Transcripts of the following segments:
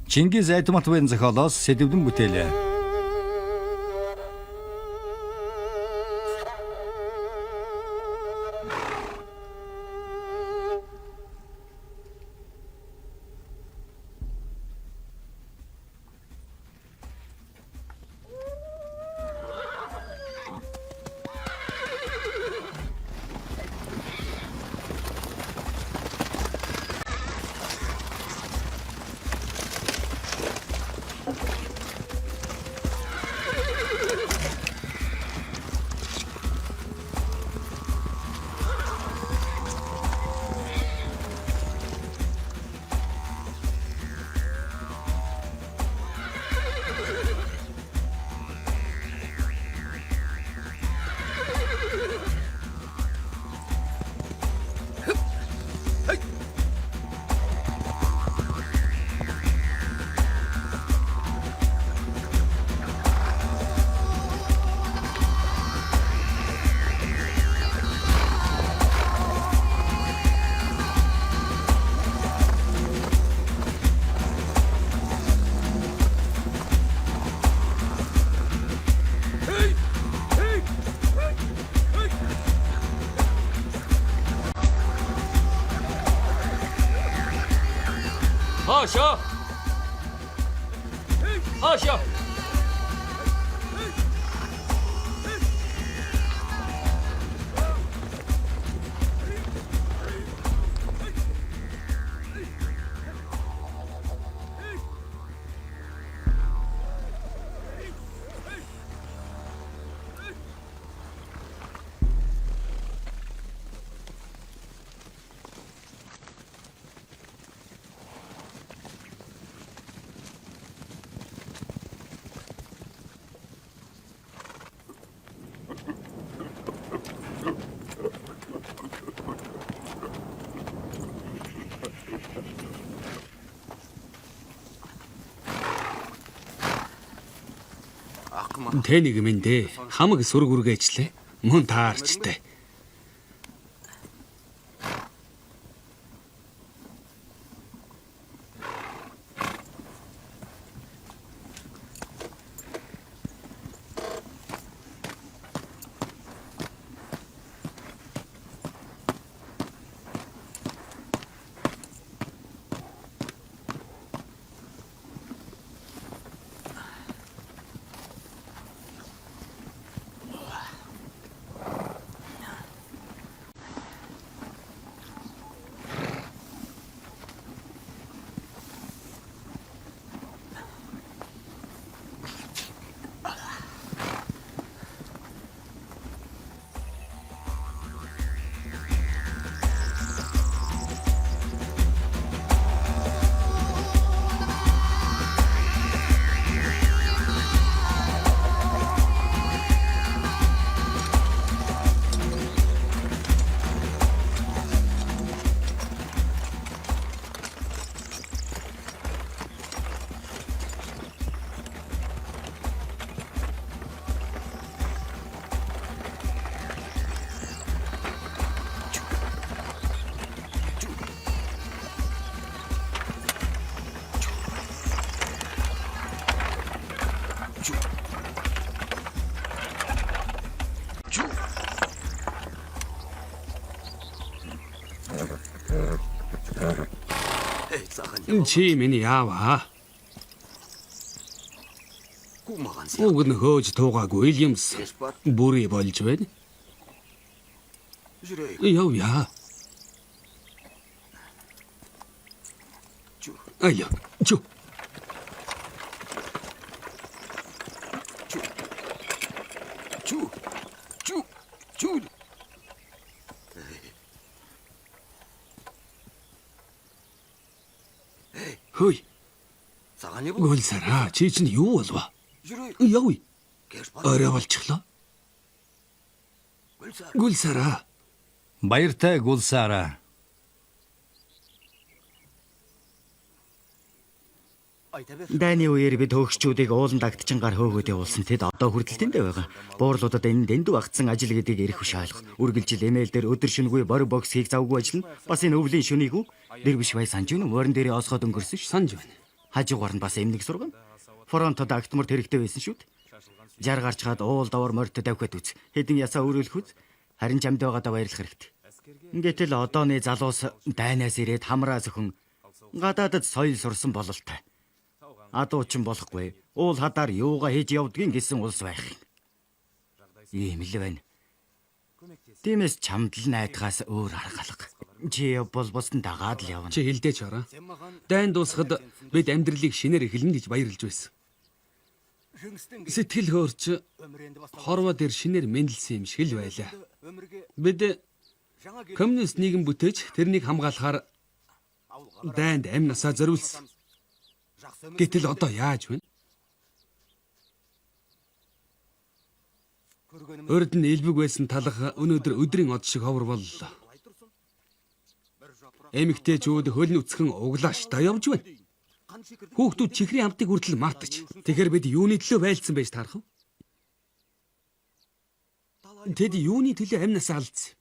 Чингис Айтматовын зохиолоос сэдвэн бүтээлээ. Haşa! Haşa! Тэнийг мэндэ хамаг сүрэг үргээчлээ. Мөн таарчтай. Чи миний яаваа. Уг нь хөөж туугаагүй Уильямс бүрий болж байна. Яв яа. Ая, чу. Хөөе. Гүлсараа, чи чинь юу болов? Яв. Орой болчихлоо. Гүлсараа. Баяртай Гүлсараа. Дайны үеэр бид хөөгчүүдийг уулан дагтчин гар хөөгөөд явуулсан. Тэд одоо хүртэл тэндээ байгаа. Буурлуудад энэ дэндүү агцсан ажил гэдгийг эрэх биш ойлгох. Үргэлжил эмэйл дээр өдөр шөнөгүй бор бокс хийх завгүй ажиллана. Бас энэ өвлийн шөнийг үү? Дэрвиш бай санж юу? Морин дээрээ осгоод өнгөрсөн ш. Санж байна. Хажуугаар нь бас эмнэг сургана. Фронтод агтмар хэрэгтэй байсан шүү дээ. Жар гарч хаад уул давар морьтой давхад үз. Хэдэн ясаа өрөөлөх үз. Харин чамд байгаадаа баярлах хэрэгтэй. Ингээд л одооны залуус дайнаас ирээд хамраа зөвхөн гадаадд соёл сурсан бололтой. Адуучин болохгүй. Уул хадаар юугаа хийж явдгийг гэсэн улс байх юм. Ийм л байна. Тиймээс чамд л найдахаас өөр арга алга. Чи бол бусдын дагаад л явна. Чи хэлдэж хараа. Дайн дуусахад бид амьдралыг шинээр эхэлнэ гэж баярлж байсан. Сэтгэл хөөрч хорвоо дээр шинээр мэндэлсэн юм шиг л байлаа. Бид коммунист нийгэм бүтээж тэрнийг хамгаалахаар дайнд амь насаа зориулсан. Гэтэл одоо яаж вэ? Урд нь элбэг байсан талах өнөөдөр өдрийн од шиг ховор боллоо. Эмэгтэйчүүд хөлн үцхэн углааш та явж байна. Хүүхдүүд чихрийн амтыг хүртэл мартаж. Тэгэхээр бид юуны төлөө байлцсан байж таарах вэ? Тэд юуны төлөө амь насаа алдсан?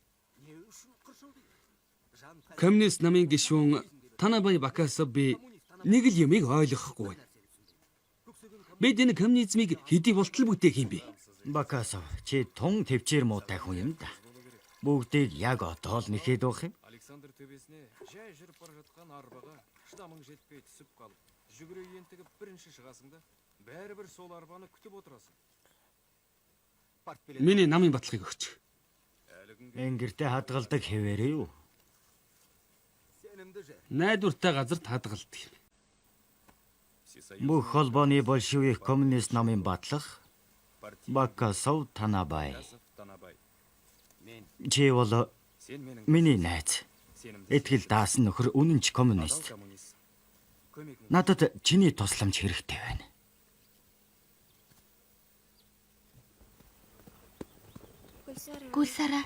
Коммунист намын гишүүн Танабай Бакасов би нэг л юмыг ойлгохгүй байна. Бид энэ коммунизмыг хэдий болтол бүтээх юм бэ? Бакасов, чи тун төвчээр муутай хүн юм да. Бүгдийг яг одоо л нэхэд байх юм. Александр төбесіне жай жүріп бара жатқан арбаға шыдамың жетпей түсіп қалып, жүгіре ентігіп бірінші шығасың да, бәрібір сол арбаны күтіп отырасың. Миний намын баталгыг өгч. Энгэртээ хадгалдаг хэвээрээ юу? Найдвартай газарт хадгалдаг юм. Бүх холбооны большевик коммунист намын батлах Бакасов Танабай. Чи бол миний найз. Этгэл даасан нөхөр үнэнч коммунист. Надад чиний тусламж хэрэгтэй байна. Гүлсараа.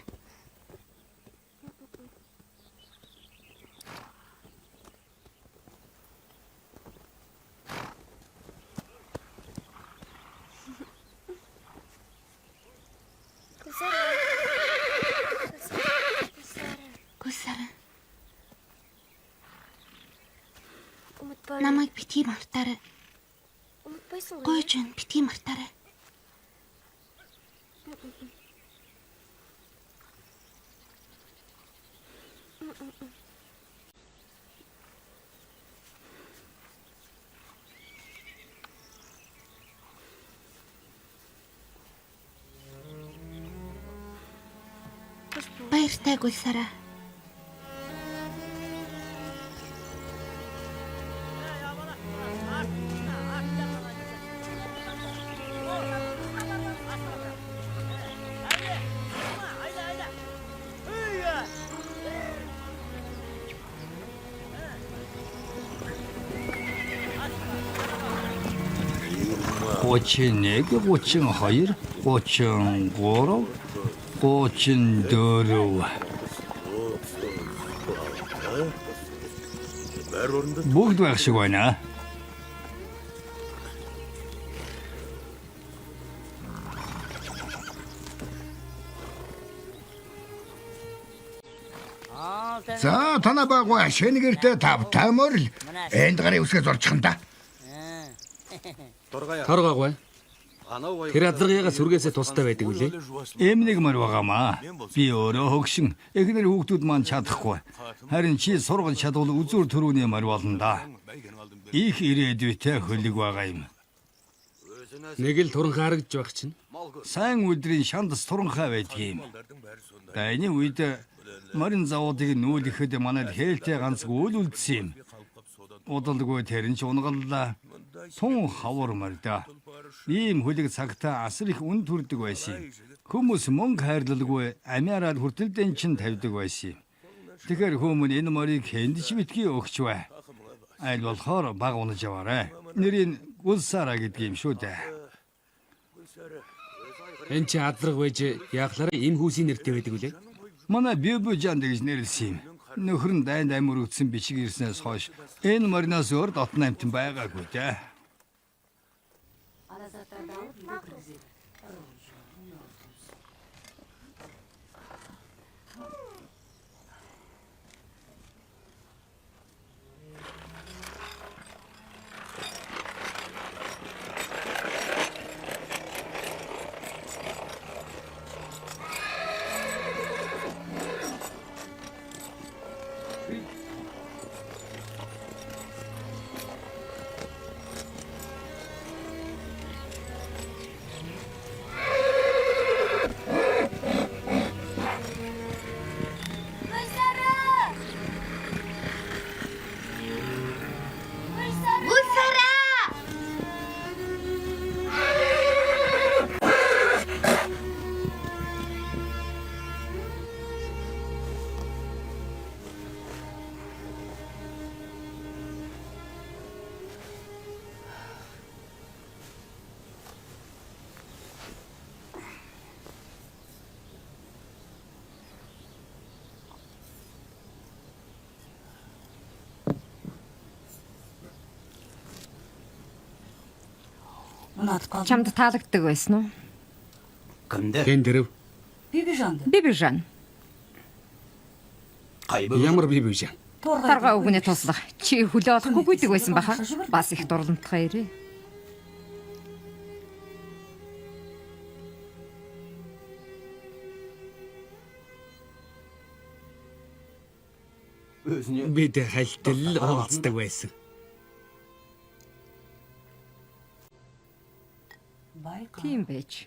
Гүлсараа. Намайг битгий мартаарай. Гойж байна, битгий мартаарай. Баяртай Гүлсараа. Гочин 1, 32, 33, 34. Бүгд байх шиг байна. За танабаггүй шингэртэ тавтамор л энд гарын үсгээ зорчих нь да. Торгоогүй. Тэр азаргыгаа сүргээсээ тустай байдаг үлээ. Эмнэг мөр байгаамаа. Би өөрөө хөгшин. Эхнэр хүүхдүүд маань чадахгүй. Харин чи сургал чадвал үзүр төрүүний мөр болно да. Их ирээдүйтэй хөлөг байгаа юм. Нэг л туран харагдж байх чинь. Сайн өдрийн шандас туранхай байдаг юм. Дайны үед морин заводыг нүүлэхэд манайд хээлтэй ганц үйл үлдсэн юм. Удалгүй тэрэн ч унгаллаа. Тун хавар марда. Ийм хөлөг цагтаа асар их үн төрдөг байсан юм. Хүмүүс мөнгө хайрлалгүй амиараад хүртэлдэн чин тавьдаг байсан юм. Тэгэхээр хүмүүс энэ морийг хэндэж битгий өгч бай. Аль болохоор баг унаж яваарай. Нэрийн Гүлсараа гэдэг юм шүү дээ. Энд чи азраг байж яахлаараа им хүүсийн нэртэй байдаг үлээ. Манай Бибужан гэж нэрлсэн юм. Нөхөр нь дайнд амир өгсөн бичиг ирснээс хойш энэ моринаас өөр дотн амтан байгаагүй дээ. Чамд таалагддаг байсан уу? Хэн дэрв? Бибижан. Ямар бибижан? Тарга өгнө туслах. Чи хөлөө олохгүй гүйдэг байсан баха. Бас их дурлантхаа ирээ. Бид хальтал уулздаг байсан. Тийм байж.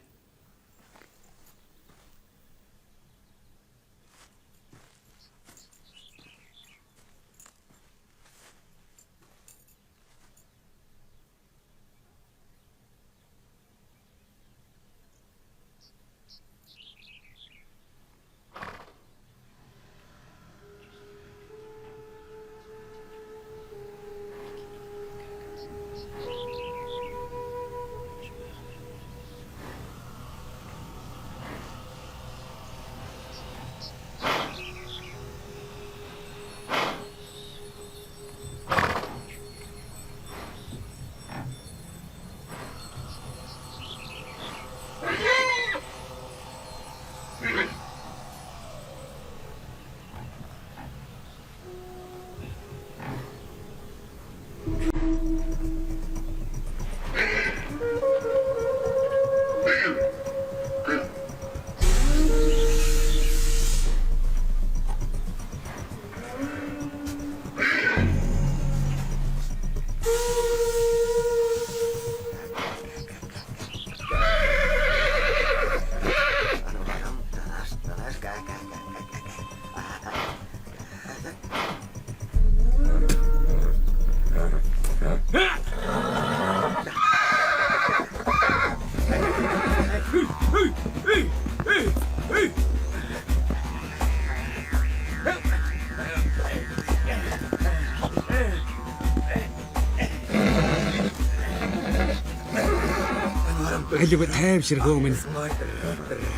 Алив тайвширхөө минь.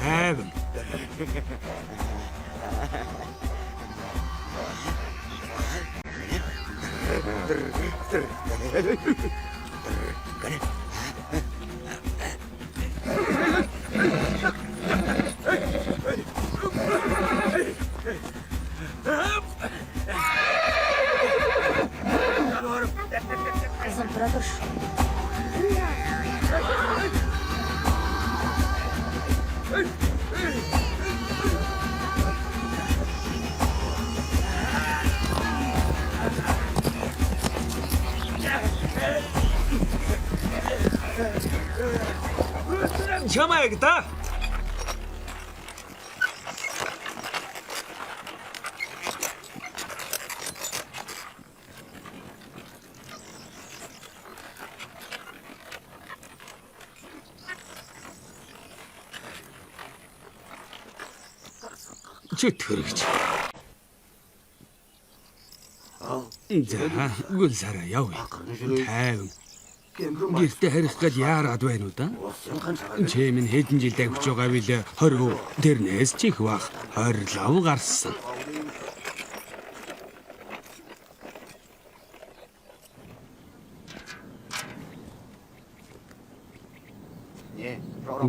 Хайв. Чамайг да. Чөтгөрч. За, гүл сараа явъя. Тайван. Гэртээ харих гэж яарад байна уу да? Чи минь хэдэн жил давж байгаа билээ 20 тэрнээс ч их бах 27 гарсан.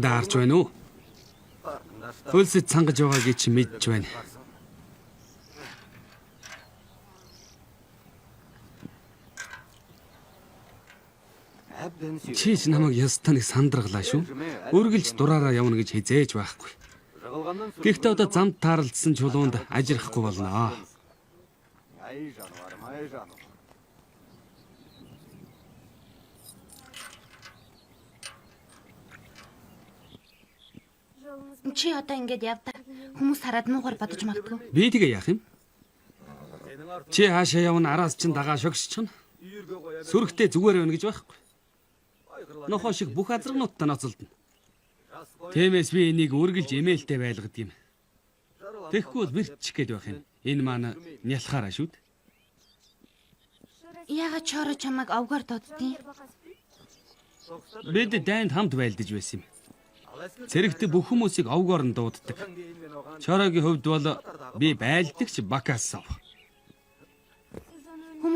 Даарч байна уу? Хөлсөд цангаж байгаагийг чи мэдж байна. Чи ч намайг ястаныг сандргалаа шүү. Үргэлж дураараа явна гэж хизээж байхгүй. Гэхдээ одоо замд таарлцсан чулуунд ажирахгүй болно. Чи одоо ингэж явдаа хүмүүс хараад муугар бодож магадгүй. Би тэгээ яах юм? Чи хаашаа явна араас чин дагаа шогсчихно. Сүрхтээ зүгээр байна гэж байхгүй. Нохоо шиг бүх азаргнуудтай ноцолдно. Тиймээс би энийг үргэлж имэйлтэй байлгадаг юм. Тэгэхгүй бол бэртчих гээд байх юм. Энэ маань нялхаараа шүү дээ. Яагаад чороо чамайг овгоор дууддیں۔ Бид дайнд хамт байлдаж байсан юм. Цэрэгт бүх хүмүүсийг овгоор нь дууддаг. Чорогийн хувьд бол би байлдагч Бакасов.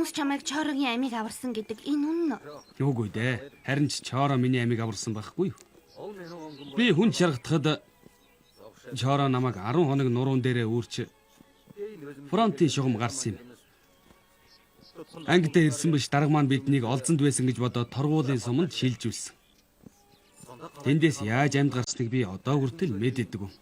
Хүмүүс чамайг Чорогийн амийг аварсан гэдэг энэ үнэн үү? Үгүй дээ. Харин ч Чоро миний амийг аварсан байхгүй юу? Би хүн чаргатахад Чоро намайг 10 хоног нуруунд дээрээ үүрч фронтын шугам гарсан юм. Ангидаа ирсэн биш дарга маань биднийг олзонд байсан гэж бодоод торгуулийн суманд шилжүүлсэн. Тэндээс яаж амьд гарсныг би одоо хүртэл мэддэг.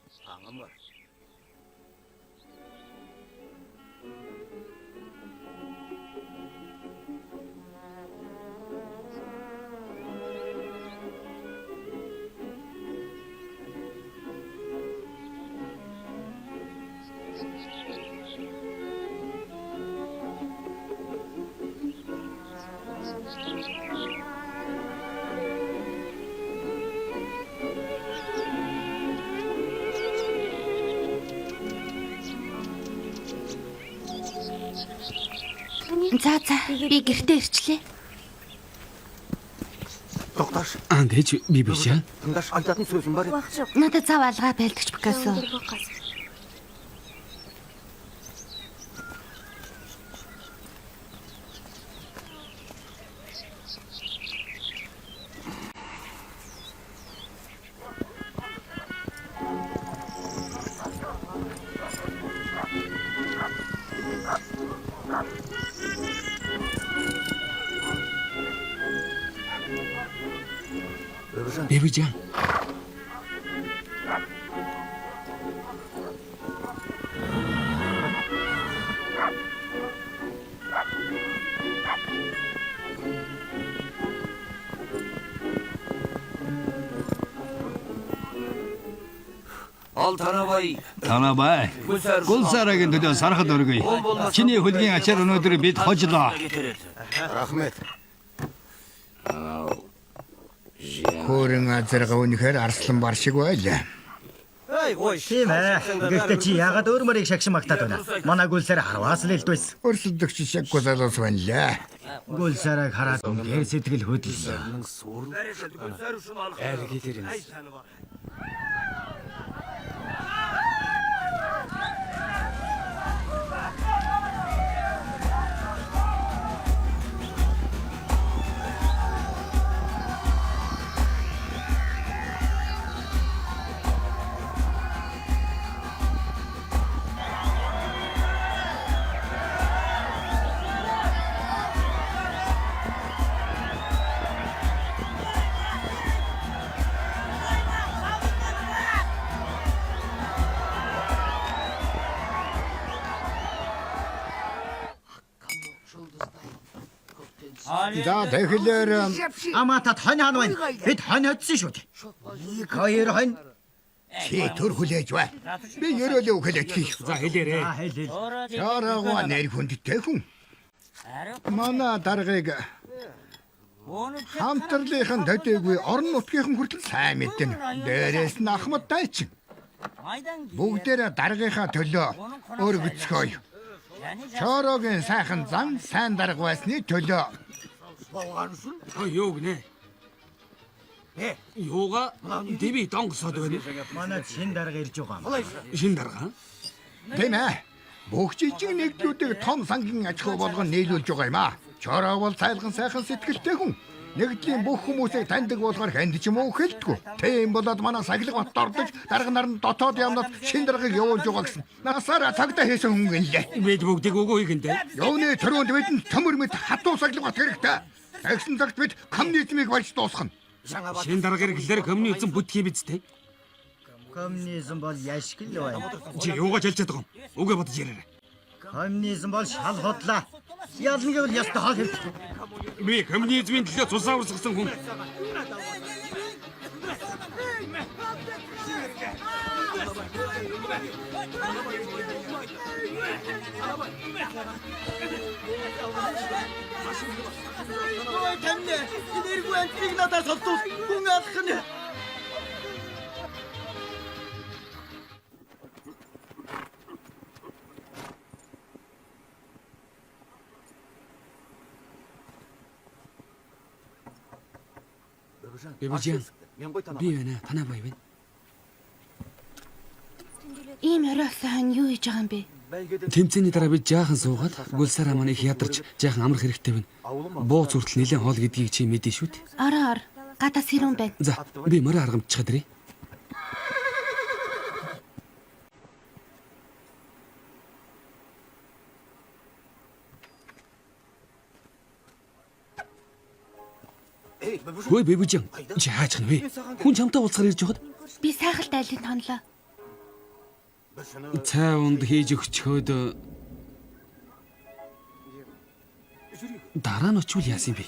За би гэртээ ирчлээ. Андэж би биш аа. Надад зав алгаа байлдагч Пикассо. Бэбижан. Танабай. Гулсарагийн төлөө сархад өргөе. Чиний хөлгийн ачаар өнөөдөр бид хожлоо. Рахмет. Хөрөн азарга үнэхээр арслан бар шиг байлаа. Тийм ээ. Гэхдээ чи яагаад өөрмөрийг шагшин магтаад байна? Манай гүлсээр харваас л илдвэс. Өрсөлдөгч шиг гузалаас байна. Гүлсээрийг хараад үнээр сэтгэл хөдлөлөө. За тэгэхээр Амаатад хонь хаана байна? Бид хонь hodсон шүү дээ. Хоёр хонь. чи төр хүлээж бай. Би ерөөлөө үхэлэж хийх. За хэлээрээ. Чараагаа нэр хүндтэй хүн. Манай даргаыг хамтрлынхан төдийгүй орон нутгийнхан хүртэл сайн мэднэ. Дээрээс нь Ахмад дайчин. Бүгдээрээ даргийнхаа төлөө өргөцгөөе. Чорогийн сайхан зам сайн дарга байсны төлөө. Юу гинэ? Юуга дэви донгосоод байна. Манай шин дарга ирж байгаа юм. Шин дарга. Тийм ээ. Бүх жижиг нэгдлүүдийг том сангийн аж ахуй болгон нийлүүлж байгаа юм аа. Чороо бол цайлган сайхан сэтгэлтэй хүн. Нэгдлийн бүх хүмүүсийг таньдаг болохоор ханд ч юм уу хэлдэггүй. Тийм болоод манай сахилга бат дордож дарга нар нь дотоод явнаад шин даргаыг явуулж байгаа гэсэн. Насаараа цагдаа хийсэн хүн гэлээ. Бид бүгдийг өгөө хийгэндэ. Явны төрөнд бидэнд төмөр мэд хатуу сахилга бат хэрэгтэй. Тэгсэн цагт бид коммунизмыг болж дуусгана. Шин дарга гэхлээр коммунизм бүтхий бидтэй. Коммунизм бол яшиг л байна. Чи юугаа хэлж чадах юм? Үгээ бодож яраарай. Коммунизм бол шал хотлаа. Ялна гэвэл ястаа хаа хэлдэг. Би коммунизмын төлөө цусаа урсгасан хүн. Ой, тамне. Энерги антриг надад солдвол хүн алах нь. Бэбижан. Би байна. Танаа бай байна. Ийм оройсон хань юу хийж байгаа юм бэ? Тэмцээний дараа бид жаахан суугаад Гүлсараа маань их ядарч жаахан амрах хэрэгтэй байна. Бууц хүртэл нэлээд хоол гэдгийг чи мэдэн шүү дээ. Ороо ор. Гадаа сэрүүн байна. За би морин аргамтчихад ирье. Хөөе бэбүжин. Чи хаач гэнэ вэ? Хүн чамтай уулзахаар ирж байхад Би сайхалт айлын тонлоо. цай унд хийж өгчхөөд дараа нь очивол яасан бэ?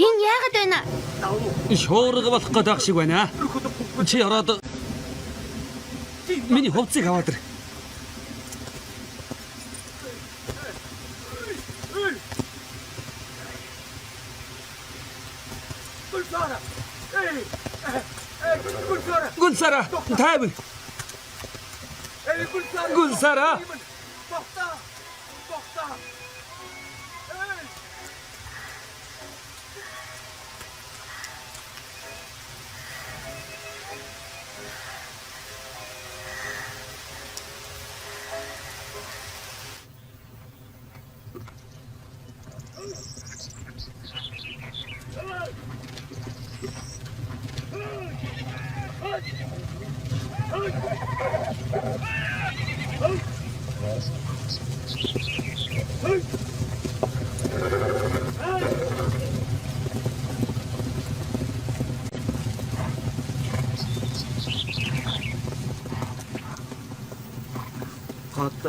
Энэ яагаад байна? Шуурга болох гээд байх шиг байна. Чи ороод миний хувцсыг аваад ир. Гүлсара, тайван. Гүлсара.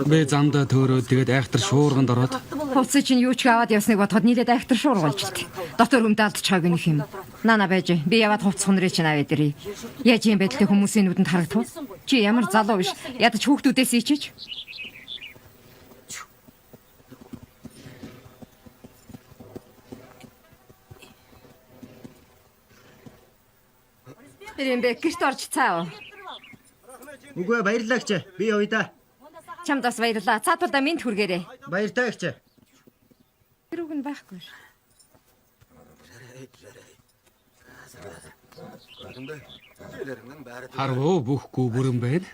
Би замдаа төөрөө тэгээд айхтар шуурганд ороод Хувцас чинь юу ч аваад явсныг бодоход нийлээд айхтар шуургалж илт. Дотор хүмд алдчихааг нэг юм. Нана байж би яваад хувцас хонрыг чинь аваад ирье. Яаж юм байдлаа хүмүүсийн нүдэнд харагдав? Чи ямар залуу биш. Ядаж хүүхдүүдээс ичиж. Бэрэмбэ гэрт орж цаав. Үгүй баярлалаа гэж. Би явъя да. Чамд бас баярлаа. Цаатуудаа минь хүргээрэй. Баяртай гэж. Тэр үг нь байхгүй. харвуу бүхгүй бүрэн байна.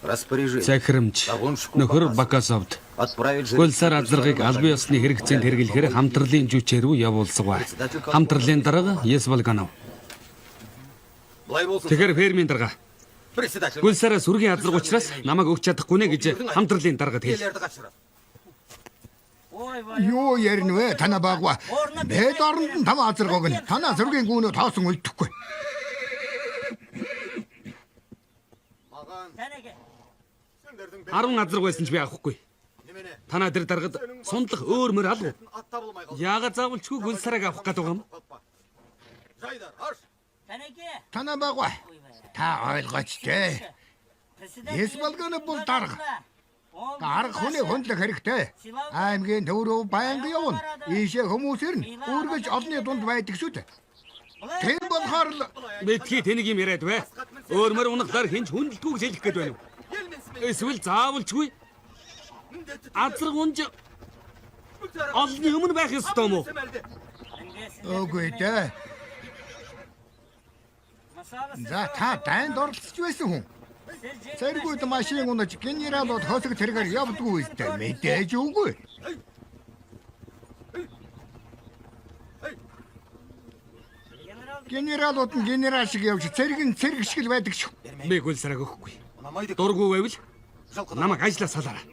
захирамж нөхөр Бакасовд Гөлсар азаргыг албан ёсны хэрэгцээнд хэрэглэхээр хамтралын жүчээр рүү явуулсагва. Хамтралын дарга Есвалганов. Тэгэхээр фермийн дарга. Гөлсараас үргийн азарг учраас намайг өгч чадахгүй нэ гэж хамтралын даргад хэл. Юу ярина вэ? Танаа багва. Мэд оронд нь там азаргыг нь танаа зургийн гүнөө тоосон үлдэхгүй. 10 азарг байсан ч би авахгүй. Танаа тэр даргад сундлах өөр мөр алга. Яагаад заавалчгүй Гөлсарыг авах гэдэг юм? Танаа багва. Та ойлгооч дээ. Есвалганы бол дарга. Дарга хүний хөндлөх хэрэгтэй. Аймгийн төв рүү байнга явна. Ийшээ хүмүүсээр нь үргэлж олонний дунд байдаг шүү дээ. Тийм болохоор л Мэдхий тэнийг юм яриад бай. Өөр мөр унахлаар хинч хүндэлтгүй гэж хэлэх гээд байна уу? Эсвэл заавалчгүй азарг унж олны өмнө байх ёстой юм уу? үгүй дээ. За та дайнд оролцож байсан хүн. Цэргүүд машин унаж генералууд хосог тэргээр явдгүй үстэй мэдээж үгүй. Генералууд нь генерал шиг явж цэрэг нь цэрэг шиг л байдаг шүү. Би Гөлсарыг өгөхгүй. Дургүй байвал намайг ажлаас салаарай.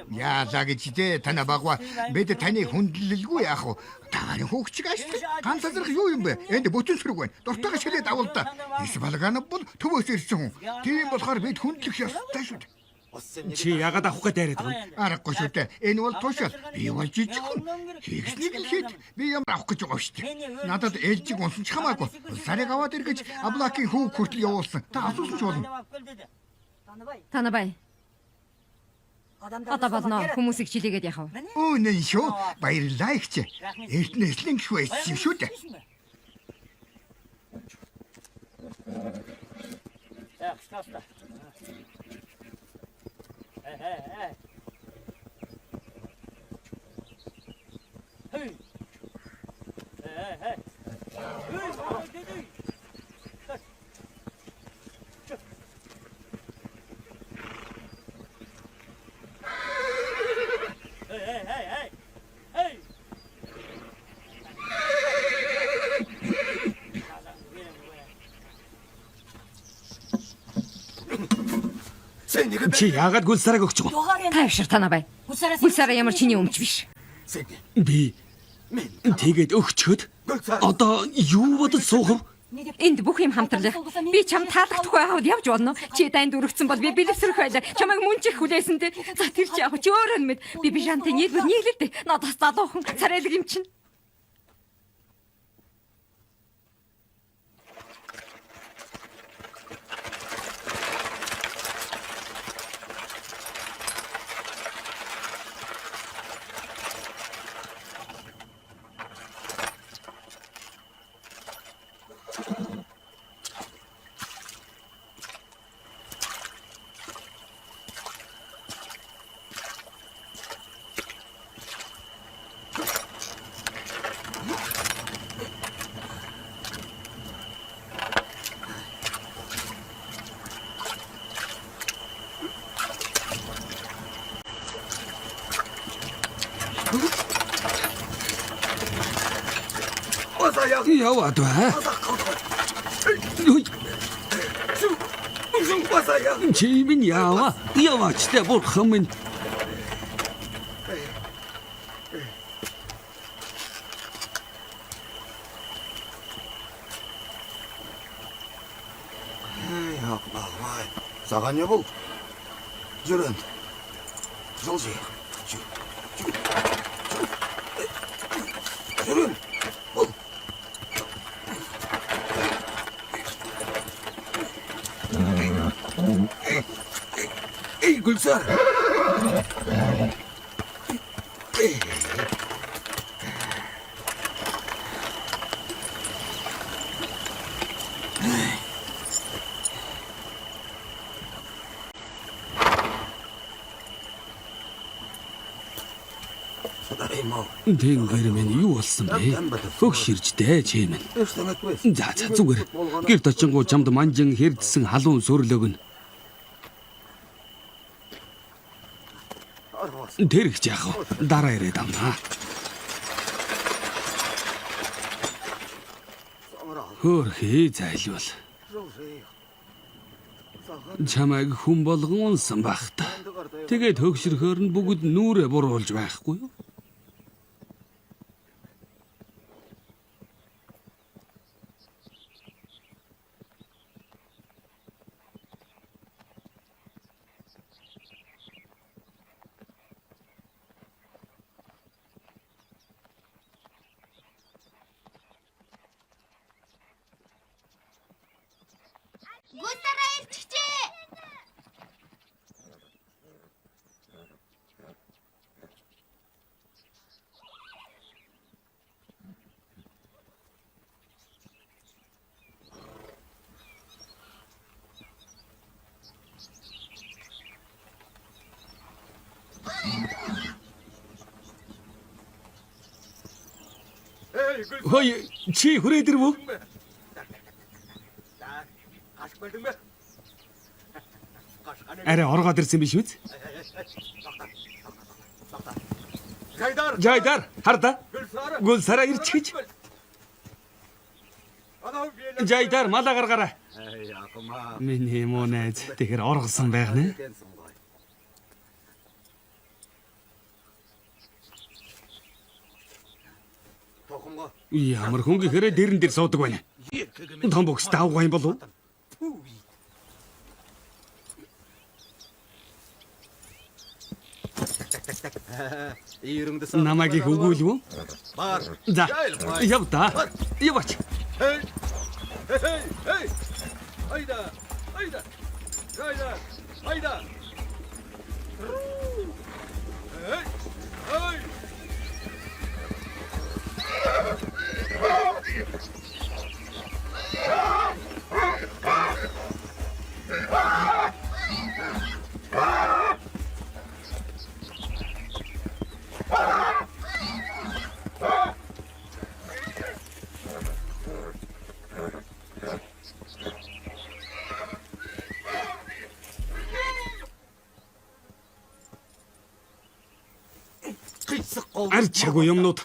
Яалаа гэж дээ танаа багва. Бид таны хүндлэлгүй яах вэ? Таны хөгчиг ашиг ганц азарх юу юм бэ? Энд бүтэн сөрөг байна. Дуртайгаа шилээд авал та. Есвалганов бол төвөөс ирсэн хүн. Тийм болохоор бид хүндлэх ёстой шүү. Чи яагаад авах гээд яриад байгаа юм? Аргагүй шүү дээ. Энэ бол тушаал. Би бол жижиг хүн. Хийхснийг л хэд би ямар авах гэж байгаа шүү дээ. Надад ээлжиг унсан ч хамаагүй. Сарыг аваад ир гэж Аблакийн хүү хүртэл явуулсан. Та асуусан ч болно. Танабай. Одоо болно. Хүмүүсийг чилээгээд яхав. Үнэн шүү. Баярлалаа ихч. Эртнэслэн гэх байсан шүү дээ. Чи яагаад Гөлсарыг өгч байгаа? Тайвшир Танабай. Гөлсараа ямар чиний өмч биш. Би тэгээд өгчөөд одоо юу бодож суухав? Энд бүх юм хамтарлах. Би чам таалагдахгүй аваад явж болно. Чи дайнд өргөцсөн бол би бэлэвсрэх байлаа. Чамайг мөнчих хүлээсэн дээ. За тэр чи яг чи өөрөө мэд. Би бижантай нийлэлтэй. Надаас залуухан царайлаг юм чинь. Яваад бай. Чи минь яваач тэ бурхан минь. Сахан явал. Жүрэн. Жолжи. Жүрэн. Эй, Гульсар! Тэнгэр минь юу болсон бэ? Хөгширчтэй чи минь. За зүгээр. Гэрт очингуу чамд манжин хэрдсэн халуун сүрлөг нь. Тэр их яах вэ? Дараа ирээд амнаа. Хөрхий зайлвал. Чамайг хүн болгон унсан байх та. Тэгээд хөгшөрхөөр нь бүгд нүрэ буруулж байхгүй юу? Гүсараа ирчихжээ. Хөөе, чи хүрээд ирвүү? Арай оргоод ирсэн биш үү? Жайдар, харда. Гүлсараа ирчихэж. Жайдар, малаа гаргаарай. Миний муу найз тэгэхээр оргосон байх нэ? Ямар хүн гэхээрээ дэрэн дээр суудаг байна. Том бокс таавгаа юм болов? Намайг өгөөл үү? За, яв та. Яваач. Hayda! Hayda! Hayda! Hayda! Hey! Hey! Арчаагүй юмнууд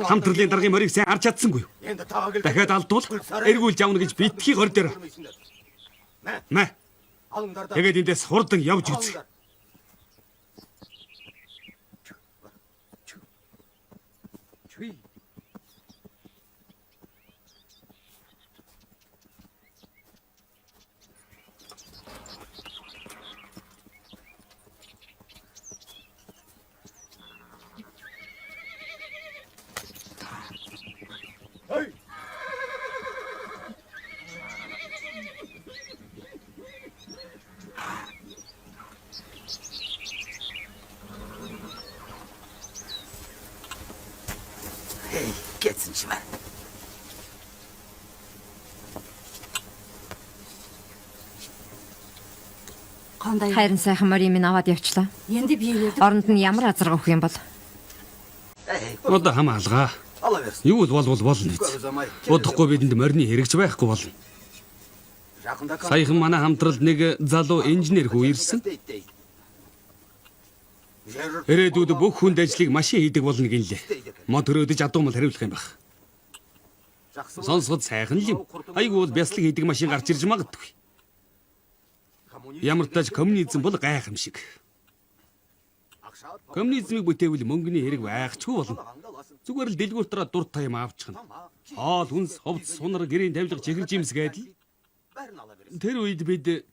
хамтрлын даргын морийг сайн арч чадсангүй юу? Дахиад алдвал эргүүлж явна гэж битгий гор дээр. Мэ. Тэгээд эндээс хурдан явж үз. Гетсэнчмэ. Хайрын сайхан морийг минь аваад явчлаа. Оронд нь ямар азар өгөх юм бол? Одоо хамаалгаа. Юу л болвол болно биз. Удахгүй бидэнд морины хэрэгж байхгүй болно. Саяхан манай хамтралд нэг залуу инженер хүү ирсэн. Ирээдүйд бүх хүнд ажлыг машин хийдэг болно гинлээ. Мод өрөөдөж адуумал хариулах юм байх. Сонсгод сайхан л юм. Айгуул бяцлаг хийдэг машин гарч ирж магадгүй. Ямар ч тач коммунизм бол гайхамшиг. Коммунизмыг бүтээвэл мөнгөний хэрэг байхчгүй болно. Зүгээр л дэлгүүртээ дуртай юм авчихна. Хоол, хүнс, ховц, сунар, гэрийн тавилга, чихэр жимс гэдэл. Тэр үед бид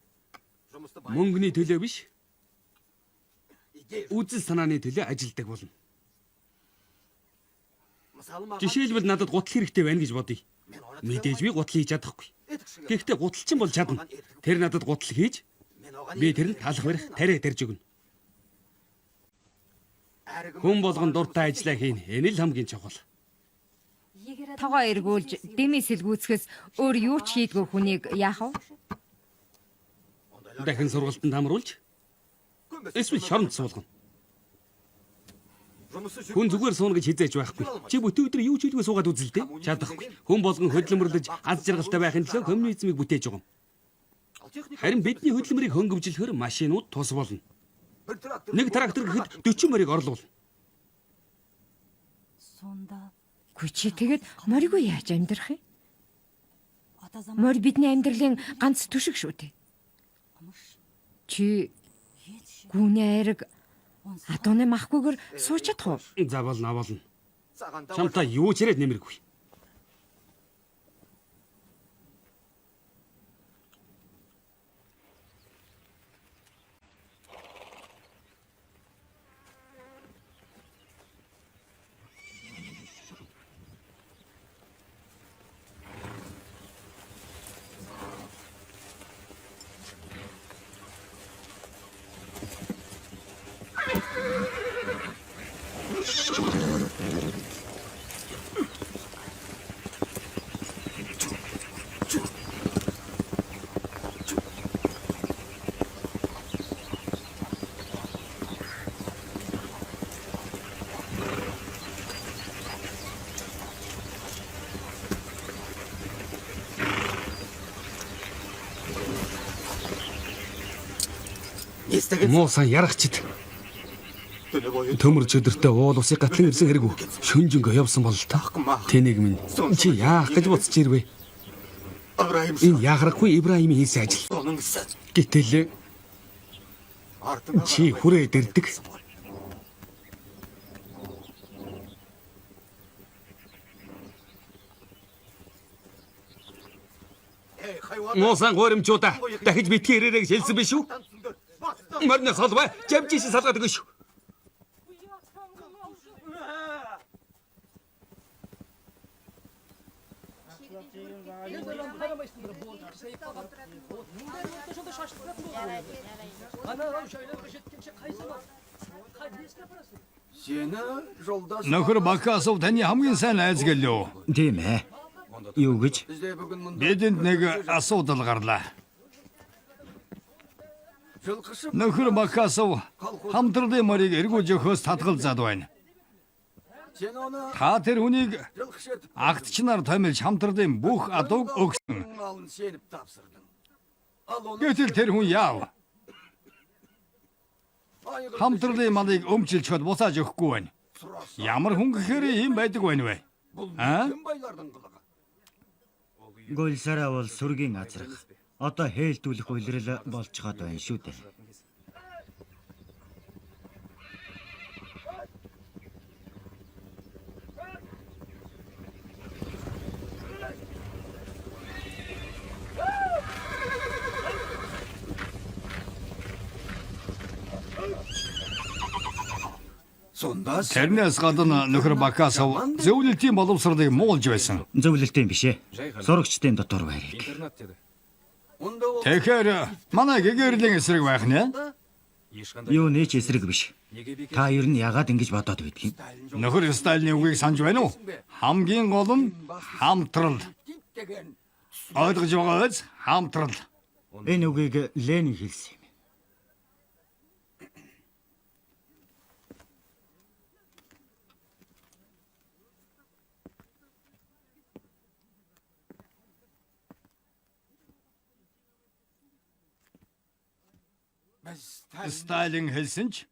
мөнгөний төлөө биш, үзэл санааны төлөө ажилдаг болно. Жишээлбэл надад гутал хэрэгтэй байна гэж бодъё. Мэдээж би гутал хийж чадахгүй. Гэхдээ гуталчин бол чадна. Тэр надад гутал хийж, би тэрэнд талах барих тариа тарьж өгнө. Хүн болгон дуртай ажиллаа хийн. Энэ л хамгийн чухал. Тогоо эргүүлж, дэмээс илгүүцхээс өөр юу ч хийдгүй хүнийг яах вэ? Дахин сургалтанд хамруулж, эсвэл шоронд суулгана. Хүн зүгээр сууна гэж хизээж байхгүй. Чи бүтэн өдөр юу ч хийдгүй суугаад үзэлтэй. Чадахгүй. Хүн болгон хөдөлмөрлөж аз жаргалтай байхын төлөө коммунизмыг бүтээж байгаа юм. Харин бидний хөдөлмөрийг хөнгөвжлөхөр машинууд тус болно. Нэг трактор гэхэд 40 морийг орлуул. Гү чи тэгээд морьгүй яаж амьдрах юм? Морь бидний амьдралын ганц түшиг шүү дээ. Чи гүний айраг адууны махгүйгээр сууч чадах уу? Завал навална. Чамтай юу ч яриад нэмэргүй. Муусан ярахчид. Төмөр чөдөртөө уул усыг гатлан ирсэн хэрэг үү? Шүнжэнгөө явсан бол та. Тэнийг минь чи яах гэж бодож ирвэ? Энэ яхрахгүй Ибраимийн хийсэн ажил. Гэтэл чи хүрээ дэрдэг. Муусан горимчуудаа дахиж битгий ирээрэй гэж хэлсэн биш үү? Морны холбоо жамжижсэн салгаад өгнө шүү. Нөхөр Бакасов таны хамгийн сайн найз гэлөө. Тийм ээ. Юу гэж? Бидэнд нэг асуудал гарлаа. Нөхөр Бакасов хамтралын морийг эргүүлж өгөхөөс татгалзаад байна. Та тэр хүнийг агтчнаар томилж хамтралын бүх адууг өгсөн. Гэтэл тэр хүн яав? Хамтралын малыг өмчилж хад буцааж өгөхгүй байна. Ямар хүн гэхээр ийм байдаг байна вэ? Гольсараа бол сүргийн азрах. Одоо хээлдүүлэх үйлрэл болж чад байна шүү дээ. Тэрнээс гадна нөхөр Бакасов зөвлөлтийн боловсролыг муулж байсан. Зөвлөлтийн биш ээ. Сурагчдын дотор байрыг. Тэгэхээр манай гэгэрлийн эсрэг байх нь. Юу нээч эсрэг биш. Та ер нь яагаад ингэж бодоод байдгийг? Нөхөр Сталины үгийг санаж байна уу? Хамгийн гол нь хамтрал. Ойлгож байгаа биз? Хамтрал. Энэ үгийг Ленин хэлсэн юм. Сталин хэлсэн ч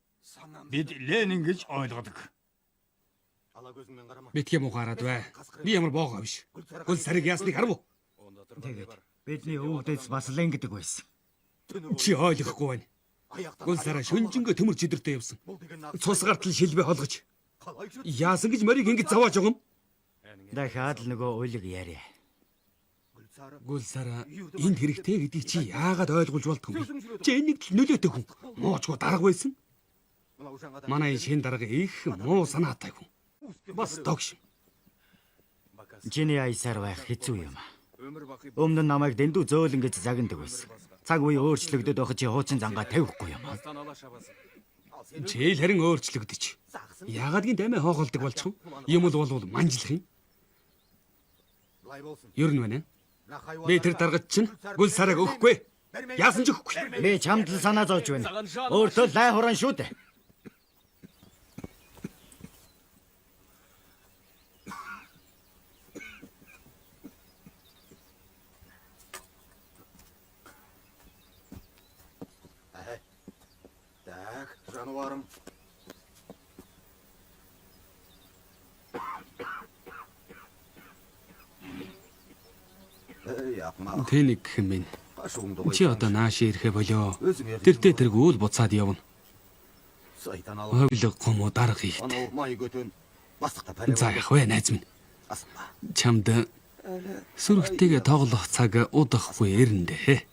бид Ленин гэж ойлгодог. Битгий мухаарад бай. Би ямар боогоо биш. Гол сарыг яасныг харав уу? Тэгээд бидний өвгдөс бас Лен гэдэг байсан. Чи ойлгохгүй байна. Гол сараа шүнжэнгөө төмөр чөдөртөө явсан. Цус гартал шилбэ холгож. Яасан гэж морийг ингэж завааж байгаа юм? Дахиад л нөгөө уйлыг яриа. Гол сараа энд хэрэгтэй гэдгийг чи яагаад ойлгуулж болдгүй юм бэ? Чи энийг л нөлөөтэй хүн. Моочгүй дарга байсан. Манай шин дарга их муу санаатай хүн. Бас тогш. Чиний айсаар байх хэцүү юм. Өмнө нь намайг дэндүү зөөлөн гэж загнадаг байсан. Цаг үе өөрчлөгдөд байх чи хуучин зангаа тавихгүй юм. Чи л харин өөрчлөгдөж. Яагаад гин дамиа хоохолдог болчих юм? Юм л бол манжлах юм. Ер нь байна. Би тэр даргач чинь гүл сараг өгөхгүй. Яасан ч өгөхгүй. Би чамд л санаа зовж байна. Өөртөө лай хуран шүү дээ. жануарам. Япма. Тэнийг хэмээн. Ашуумдоо. Чи одоо нааш ирэхэ болоо. Тэртээ тэргүүл буцаад явна. Сайтанаа. Хөвлөг гомоо дарга хийх. Анаа май готон. Баста пари. За яах вэ найз минь? Асма. Чамд сүрэгтэйгээ тоглох цаг удахгүй эрэндэ.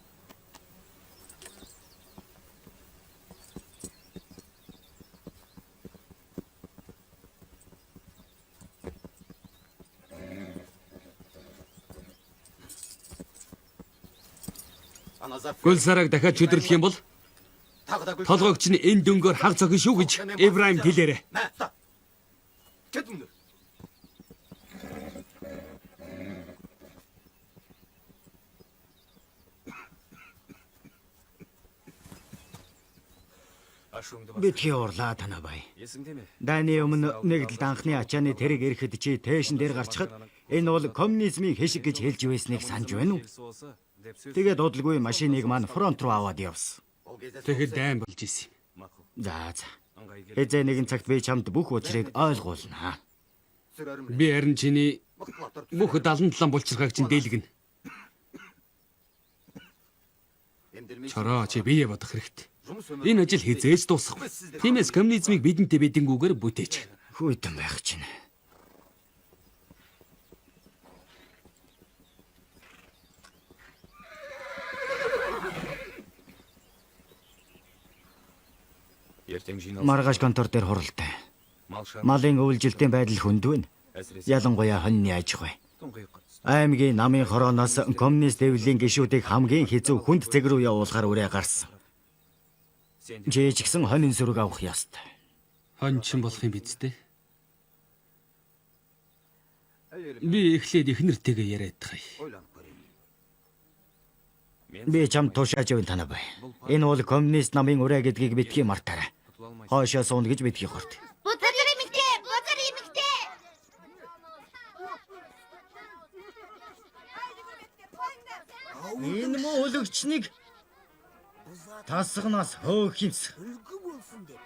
Гүлсараг дахиад чөдөрлөх юм бол толгойгч нь энэ дөнгөөр хаг зохин шүү гэж Ибрахим хэлээрэ. Чэдмэ. Битгий урлаа танаа бай. Яасан тийм ээ. Дайны өмнө нэгдэлд анхны ачааны тэрэг ирэхэд чи тээшин дээр гарчхад энэ бол коммунизмын хэшиг гэж хэлж байсныг санаж байна уу? Тэгээд удалгүй машиныг маань фронт руу аваад явсан. Тэгэхэд дайм болж исэн юм. За. Хэзээ нэгэн цагт би чамд бүх учрыг ойлгуулнаа. Би харин чиний бүх 77 булчирхайг чинь дийлгэнэ. Чороо чи бие бодох хэрэгтэй. Энэ ажил хизээж дуусахгүй. Тиймээс коммунизмыг бидэнтэй бидэнгүүгээр бүтээч. Хүйтэн байх чинь. Маргааш контор дээр хуралтай. Малын өвлжилтийн байдал хүнд байна. Ялангуяа хоньны аж ахуй. Аймгийн намын хорооноос коммунист дэвлийн гишүүдийг хамгийн хэцүү хүнд зэг рүү явуулахаар үрээ гарсан. Чи ч гэсэн хонин сүрэг авах ёстой. Хончин болох юм биз дээ. Би эхлээд их нэртэйгээ яриад тахъя. Би чамд тушааж явна танаа бай. Энэ бол коммунист намын үрээ гэдгийг битгий мартаарай. Хоошоо суун гэж битгий хорт. Бузар имэгтэй, бузар имэгтэй. Энэ мөөлөгчнийг тасгнаас хөөх юмс.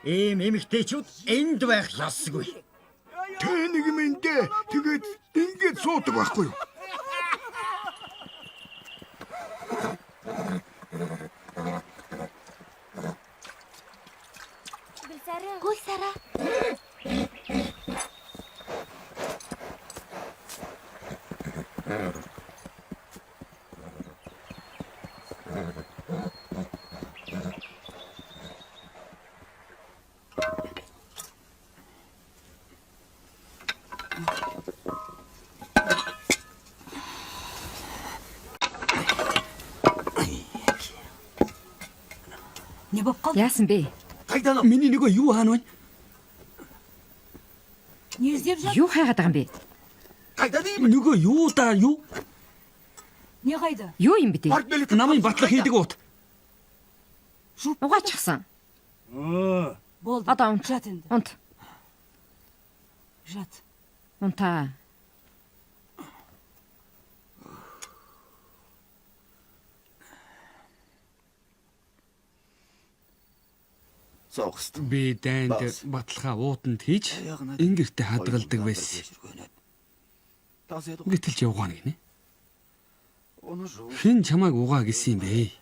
Ийм эмэгтэйчүүд энд байх ёсгүй. Тэнийг мэндэ тэгээд ингэж суудаг байхгүй юу? Гүлсараа. Яасан бэ? Миний нөгөө юу хаана вэ? Юу хайгаад байгаа юм бэ? Нөгөө юу да юу? Юу юм бэ? Намын батлах хийдэг уут. Угаачихсан. Одоо унт. Унт. Унтаа. Согст. Би дайнд баталгаа уутанд хийж ингэртэ хадгалдаг байсан. Гэтэл ч явгаана гинэ. Хэн чамайг угаа гэсэн юм бэ?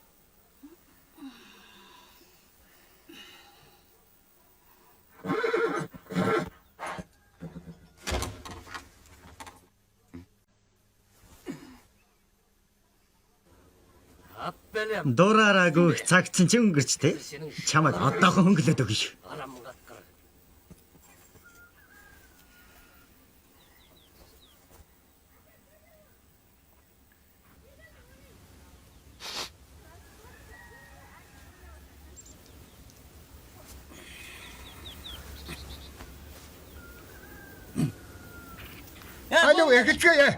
Дураараагүй цаг чинь ч өнгөрч те. Чамайг одоохон хөнгөлөд өгье. Алло, эхэлж яа.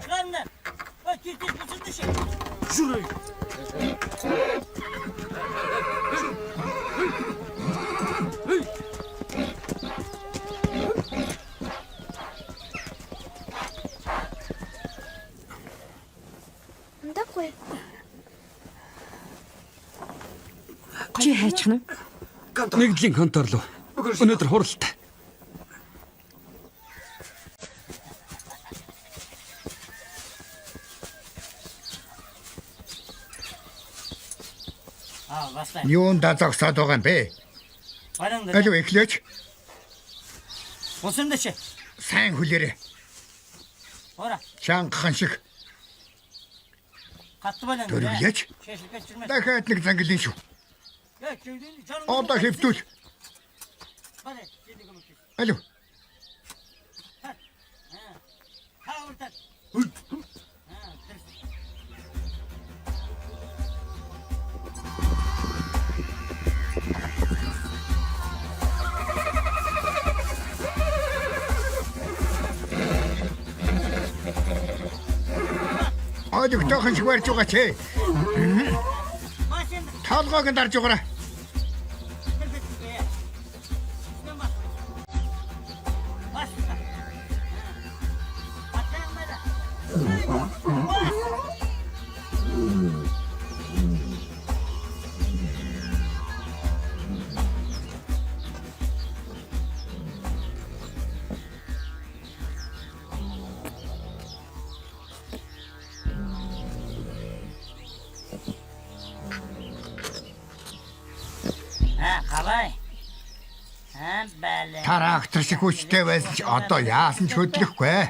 Даггүй. Чи хайчих нь уу? Нэгдлийн контор руу. Өнөөдөр хуралтай. Юунда зогсоод байгаа юм бэ? Алуу эхлэеч. Сайн хүлээрээ. Чангахан шиг. Төрөлж. Дахиад нэг зангилын шүү. Одоо хэвтүүл. Алуу. Адаг тоохон шиг барьж байгаа чи. Толгойг нь дарж байгаарай. Трактор шиг хүчтэй байсан ч одоо яасан ч хөдлөхгүй.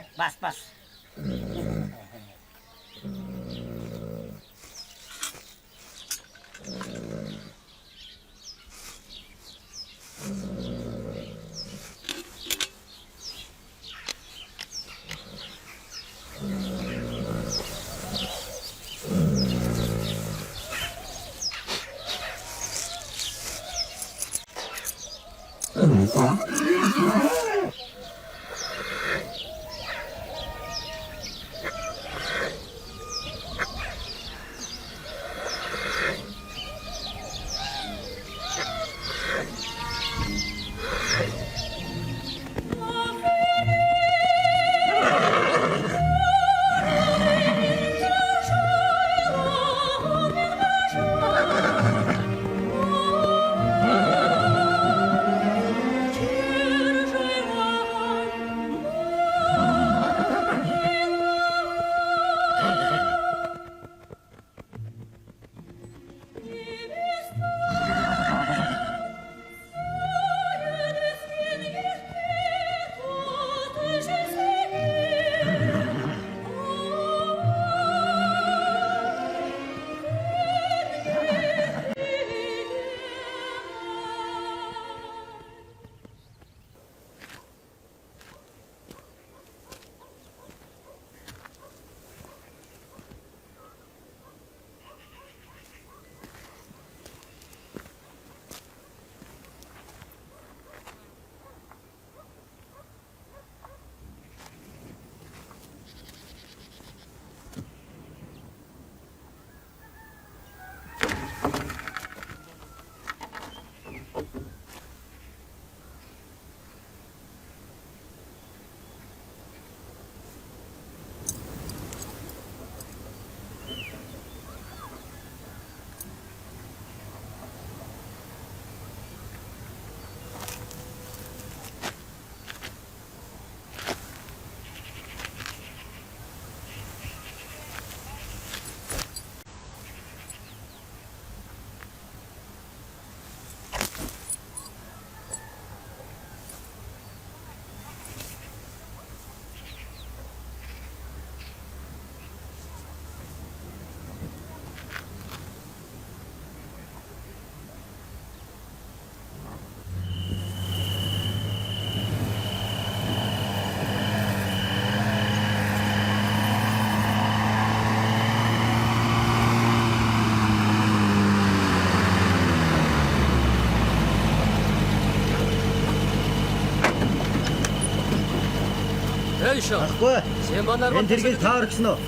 Ахгүй. Энэ тэргийг таарсан уу?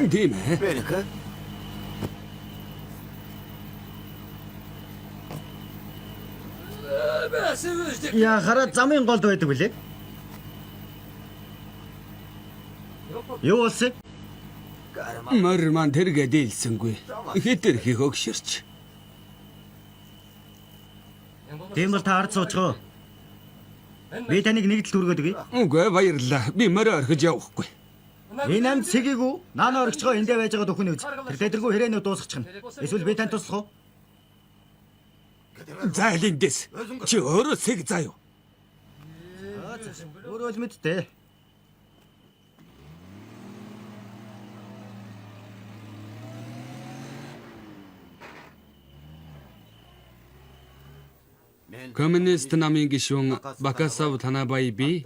Тийм ээ. Бэрхэ. Яа хараад замын голд байдаг үлээ. Юу болсон? Мөр маань тэргээ дийлсэнгүй. Хэтэр хийх өгшөрч. Тийм бол та ард суучих уу? Би таныг нэг л түргөөд өгье. Үгүй баярлалаа. Би морь орхиж явахгүй. Энэ амт сэгийг үү? Наана орогчгоо эндээ байж байгаа дөхөн үз. Тэр дэдэргүй хэрээнөө дуусгачихна. Эсвэл би танд туслах уу? За эндээс. Чи өөрөө сэг заа юу? Өөрөө л мэдтээ. Коммунист намын гишүүн Бакасав Танабай би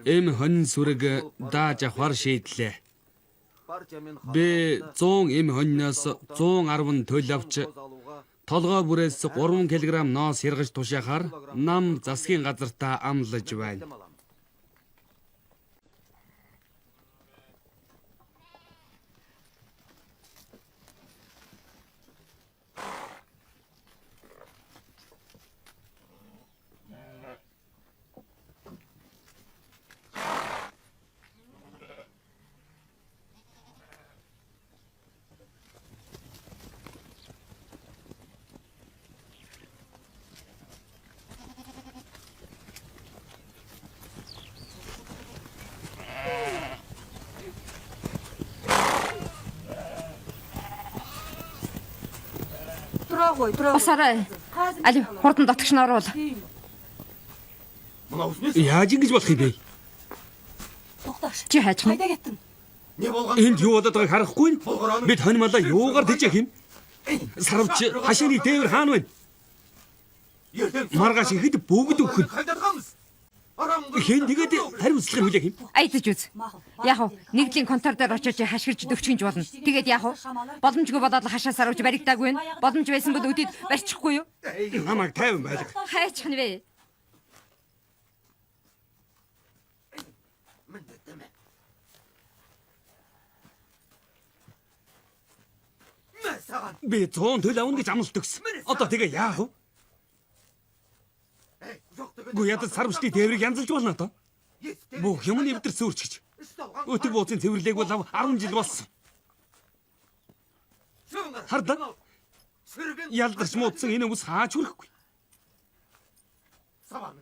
эм хонин сүрэг дааж авахар шийдлээ. Би 100 эм хониноос 110 төлөв авч толгой бүрээс 3 кг ноос яргаж тушаахаар нам засгийн газартаа амлаж байна. Усаарай. Али хурдан дотгош нь оруул. Яаж ингэж болох юм бэ? Чи хайчих юм. Энд юу болоод байгааг харахгүй нь? Бид хонималаа юугаар тэжээх юм? Сарвч хашааны дээвэр хаана вэ? Маргааш ихэд бүгд өгөх. Хэн тэгээд хариуцлага хүлээх юм? Айдаж үз. Яг уу нэгдлийн контор дээр очиж хашгирч дөвчгинж болно. Тэгээд яг уу боломжгүй болоод хашаа сарвж баригдаагүй нь. Боломж байсан бол өдөрт барьчихгүй юу? Намайг тайван байлга. Хайчих нь вэ? Би 100 төлөв авна гэж амлалт өгсөн. Одоо тэгээ яах вэ? Гуяд сарвчдын тээврийг янзалж болно одоо. Бүх юм нэвтэр сүрчгч. Өтөг бууцын цэвэрлээг бол 10 жил болсон. Хардаа. Ялдарч муудсан энэ өвс хаач хүрэхгүй.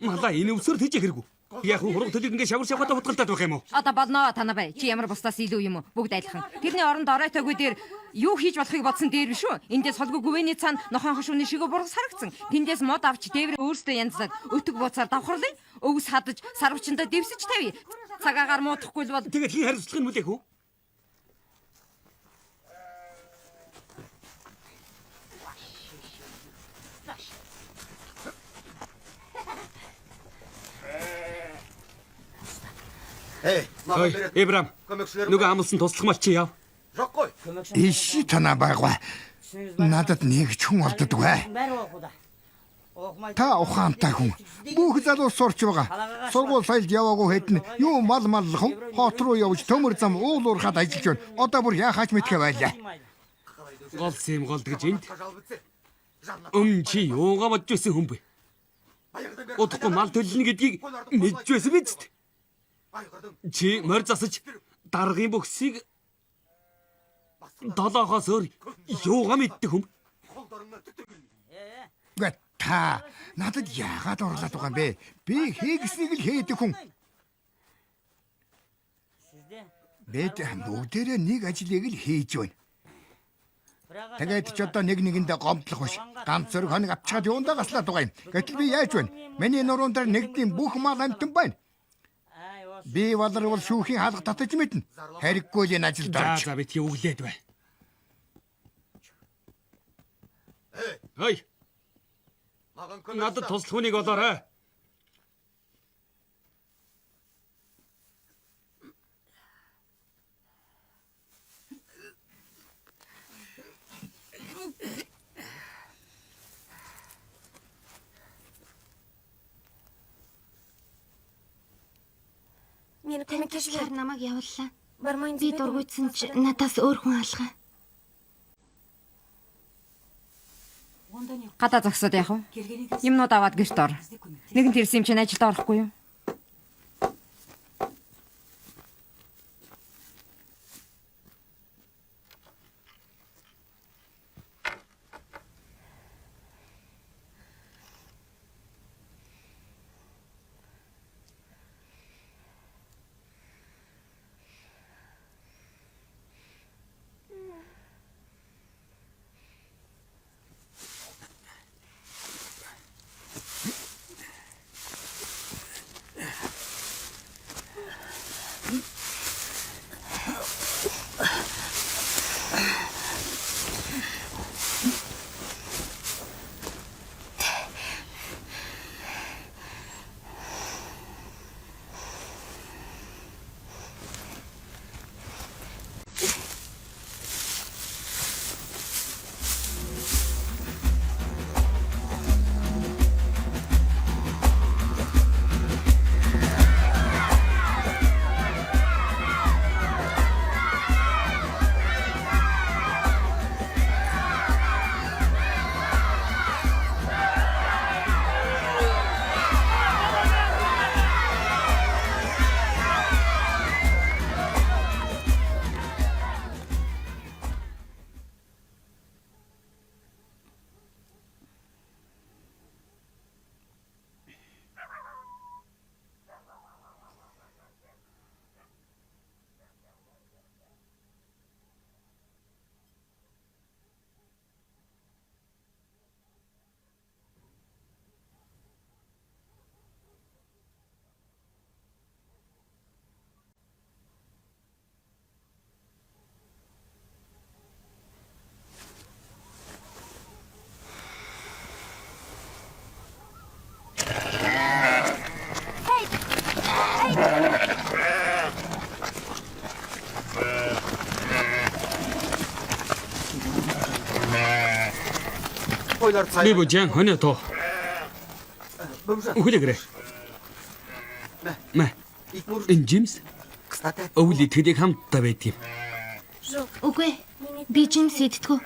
Малаа энэ өвсөр тэжээх хэрэггүй. Яг хург төлөг ингээ шавар шавхата хутгалтаад байх юм уу? Одоо болно Танабай. Чи ямар бусдаас илүү юм уу? Бүгд адилхан. Тэрний оронд оройтойгүй дээр юу хийж болохыг бодсон дээр биш үү? Эндээс холгүй гүвэний цаана нохон хошууны шигэ бургас харагдсан. Тэндээс мод авч дээвэр өөрсдөө янзлаад өтөг бууцаар давхарлаа. Өвс хадаж сарвчандаа дэвсэж тавь. Цагаагаар муудахгүй л бол Тэгээд хин хариуцлага нь хүлээх үү? Ой, Эбрам. Нүгэ амлсан туслах мал чи яв. Иши танаа байгва. Надад нэг ч хүн олддог бай. Та ухаантай хүн. Бүх залуу сурч байгаа. Сургууль сайлд яваагүй хэдэн юу мал маллах хот руу явж төмөр зам уулуурхад ажиллаж байна. Одоо бүр яахаач мэдхэ байлаа. Гол сэм голдгож энд. Чи юугаа бодж байсан хүн бэ? Удахгүй мал төлнө гэдгийг мэдж байсан биз дээ. Чи морь засаж даргын бөхсийг 7-оос өөр юугаа мэддэг хүн? Гэ та надад яагаад орлоод байгаа юм бэ? Би хийгснийг л хийдэг хүн. Бид бүгдээрээ нэг ажлыг л хийж байна. Тэгээд ч одоо нэг нэгэндээ гомдлох биш. Ганц зөрөг хоног авчгаад юундаа гаслаад байгаа юм. Гэтэл би яаж байна? Миний нуруунд дээр нэгдийн бүх мал амтан байна. Би боловол шүүхийн хаалга татаж мэднэ. Хариггүй л энэ ажилд орж. За битгий өглээд бай. Хой. Надад туслах хүнийг олоорой. Тань намайг явууллаа. Би дургуйсан ч надаас өөр хүн алгаа. гадаа зогсоод яах вэ? Юмнууд аваад гэрт ор. Нэгэн тэрсэн юм чинь ажилд орохгүй юу? Би бүжэн хонио тоо. Үхлэгрэ. Мэ. Энэ Джимс өвөл итгэдэг хамтдаа байдгийг. Үгүй. Би Джимс идтгүү.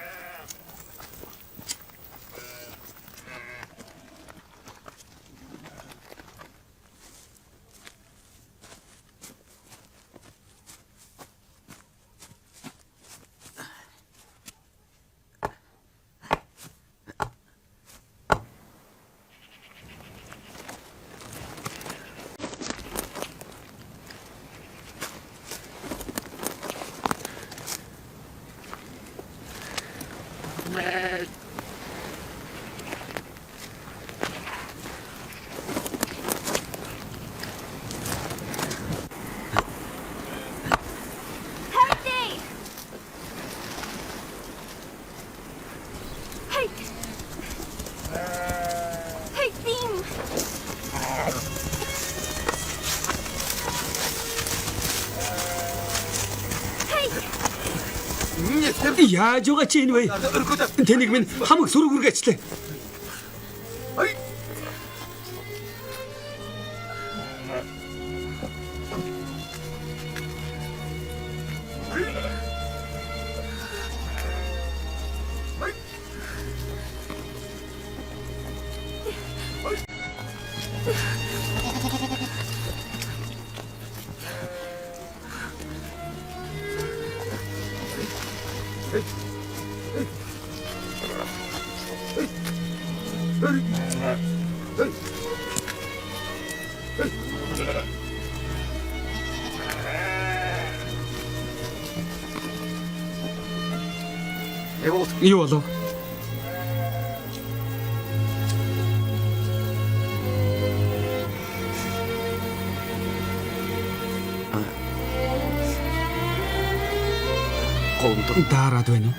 Яаж байгаа чи энэ вэ? Тэнийг минь хамаг сүрэг үргэжлээ. Юу болов? Дараад байна уу?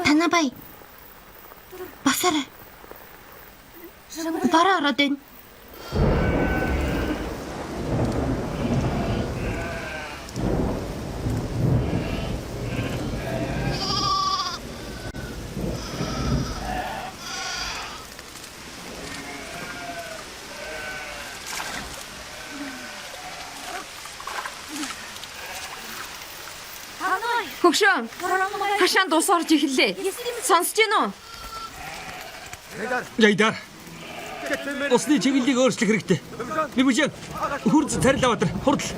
Танабай. Басараа. Дараа ороод байна. Хөгшөө. Хашаан дуус орж эхэллээ. Сонсож байна уу? Яйдар. Усны чиглэлийг өөрчлөх хэрэгтэй. Би бүжэн хурц царилаа бадар. Хурдл.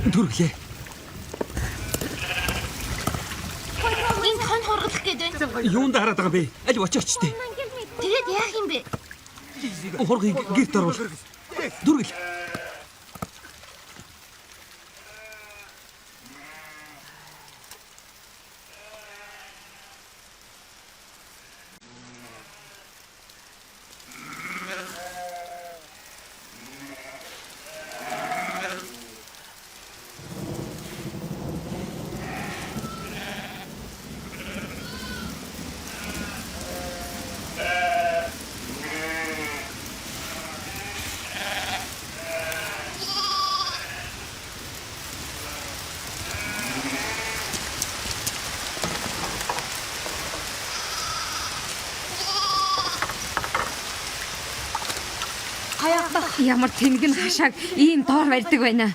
Түрглээ. Энд хон хургалах гээд байна. Юунд хараад байгаа бэ? Аль очооч тээ. Тэгээд яах юм бэ? Хургийг гэрт оруул. Дүргэл. Ямар тэмгэн хашааг ийм доор барьдаг байна.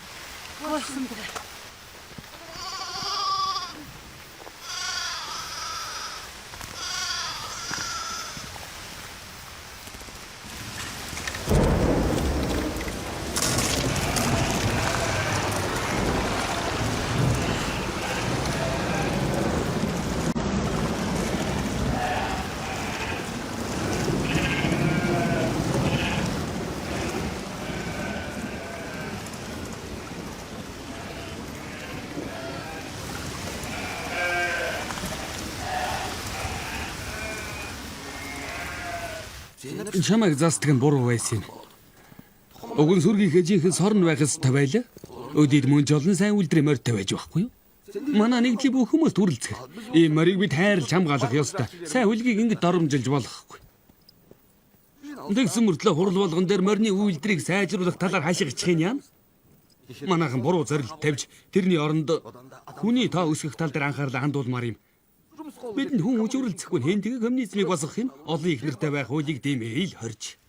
Чамайг застдаг нь буруу байсан юм. Уг нь сүргийнхээ жинхэнэ сорн байхаас тавиалаа. Өдид мөн жолн сайн үлдрээ морьтой байж байхгүй юу? Манай нэгдлийн бүх хүмүүс дүрлцэх. Ийм морийг бид хайрлж хамгаалах ёстой. Сайн хөлгийг ингэж доромжилж болохгүй. Тэгсэн мөртлөө хурал болгон дээр морины үйлдвэрийг сайжруулах талаар хашигчих юм яана. Манайхан буруу зорилт тавьж тэрний оронд хүний тоо өсгөх тал дээр анхаарлаа хандуулмаар юм. Бидэнд хүн үжирлцэхгүй хэн тэгээ коммунизмыг босгох юм? Олон их нэртэй байх хуулийг дэмээл хорж.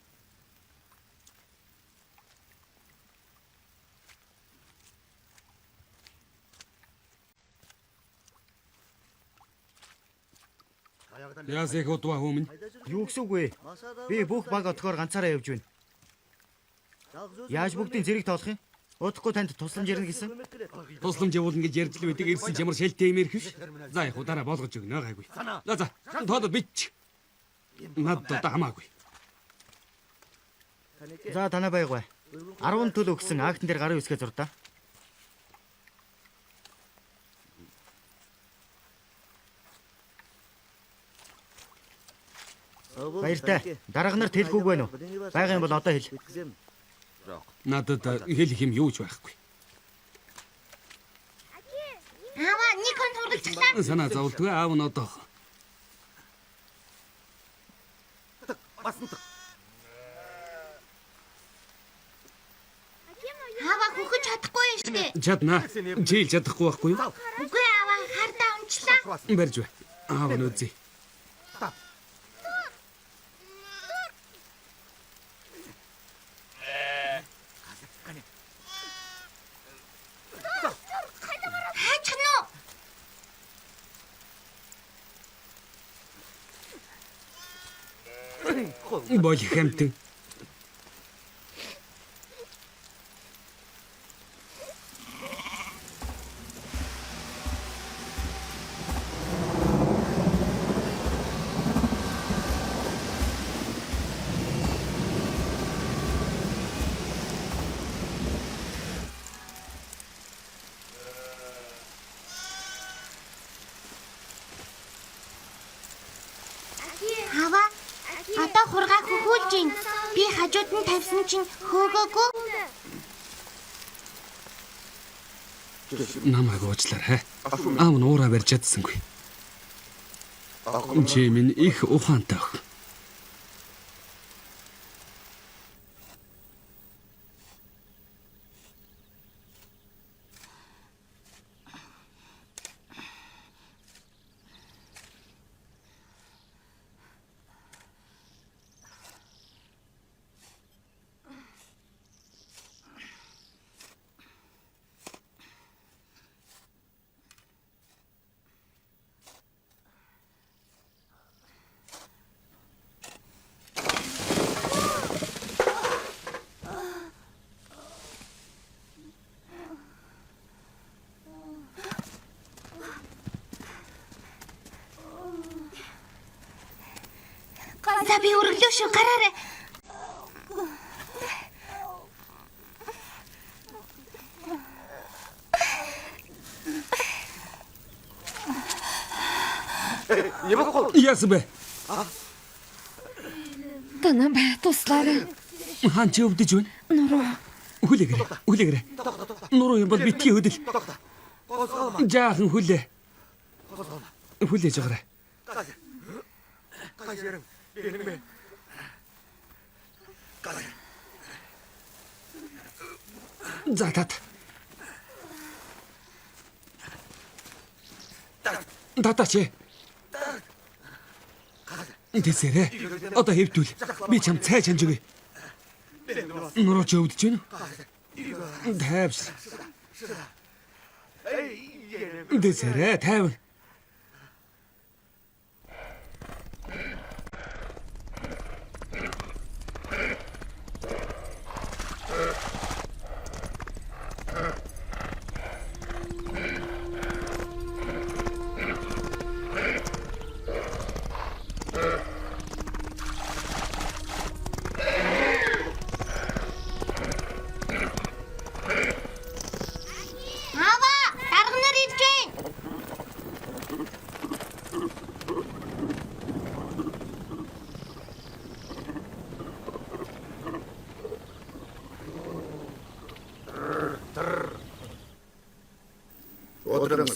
Яас их удаа хүмүүн. Юу гэсэн үг вэ? Би бүх баг отгоор ганцаараа явж байна. Яаж бүгдийн зэрэг тоолох юм? Удахгүй танд тусламж ярина гэсэн. Тусламж явуулна гэж ярьж л байдаг ирсэн ч ямар шилтэй юм ярих биш. За яг удараа болгож өгнө гайгүй. За тоолоо бич. Надад хамаагүй. За танаа байгай. 10 төлөө өгсөн актан дээр гарын үсгээ зурдаа. Баяртай. Дарга нарт хэлэхгүй байна уу? Байгаа юм бол одоо хэл. Надад хэлэх юм юу ч байхгүй. Аава, нэг хон хургалчихлаа. Санаа зовлтгүй аав нь одоо. Аава хөхөж чадахгүй юм шүү дээ. Чадна. Чи чадахгүй байхгүй юу? Үгүй аава, хардаа унчлаа. Барьж бай. Аав нь үзье. Бол хэмтэн. Аава, одоо хургаа хөхүүлж гин. Би хажууд нь тавьсан чинь хөөгөөгүй. Намайг уучлаарай. Аав нь уураа барьж чадсангүй. Чи минь их ухаантай ах. За би өргөлөө шүү гараарай. Яасан бэ? Танаа туслаарай. Хаан чи өвдөж байна? Нуруу. Хүлээгээрэй. Нуруу юм бол битгий хөдөл. Жаахан хүлээ. Хүлээж байгаарай. За тат. Татаач. Тэсэрэ. Одоо хэвдүүл. Би чам цай чанж өгье. Нуруу ч өвдөж байна. Тайвш. Тэсэрэ тайв.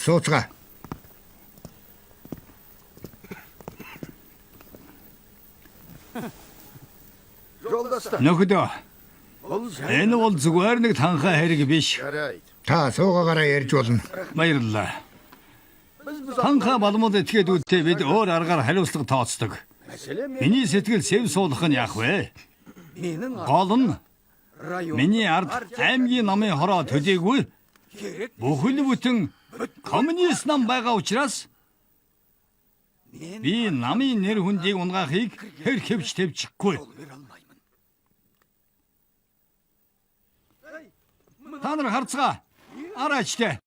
Сууцгаа. Нөхөдөө. Энэ бол зүгээр нэг танхаа хэрэг биш. Та суугаагаараа ярьж болно. Баярлалаа. Танхаа балмууд этгээдүүдтэй бид өөр аргаар хариуцлага тооцдог. Миний сэтгэл сэв суулгах нь яах вэ? Гол нь миний ард аймгийн намын хороо төдийгүй бүхэл бүтэн коммунист нам байгаа учраас би намын нэр хүндийг унгаахыг хэрхэвч тавьчихгүй. Та нар харцгаа. Араачтай.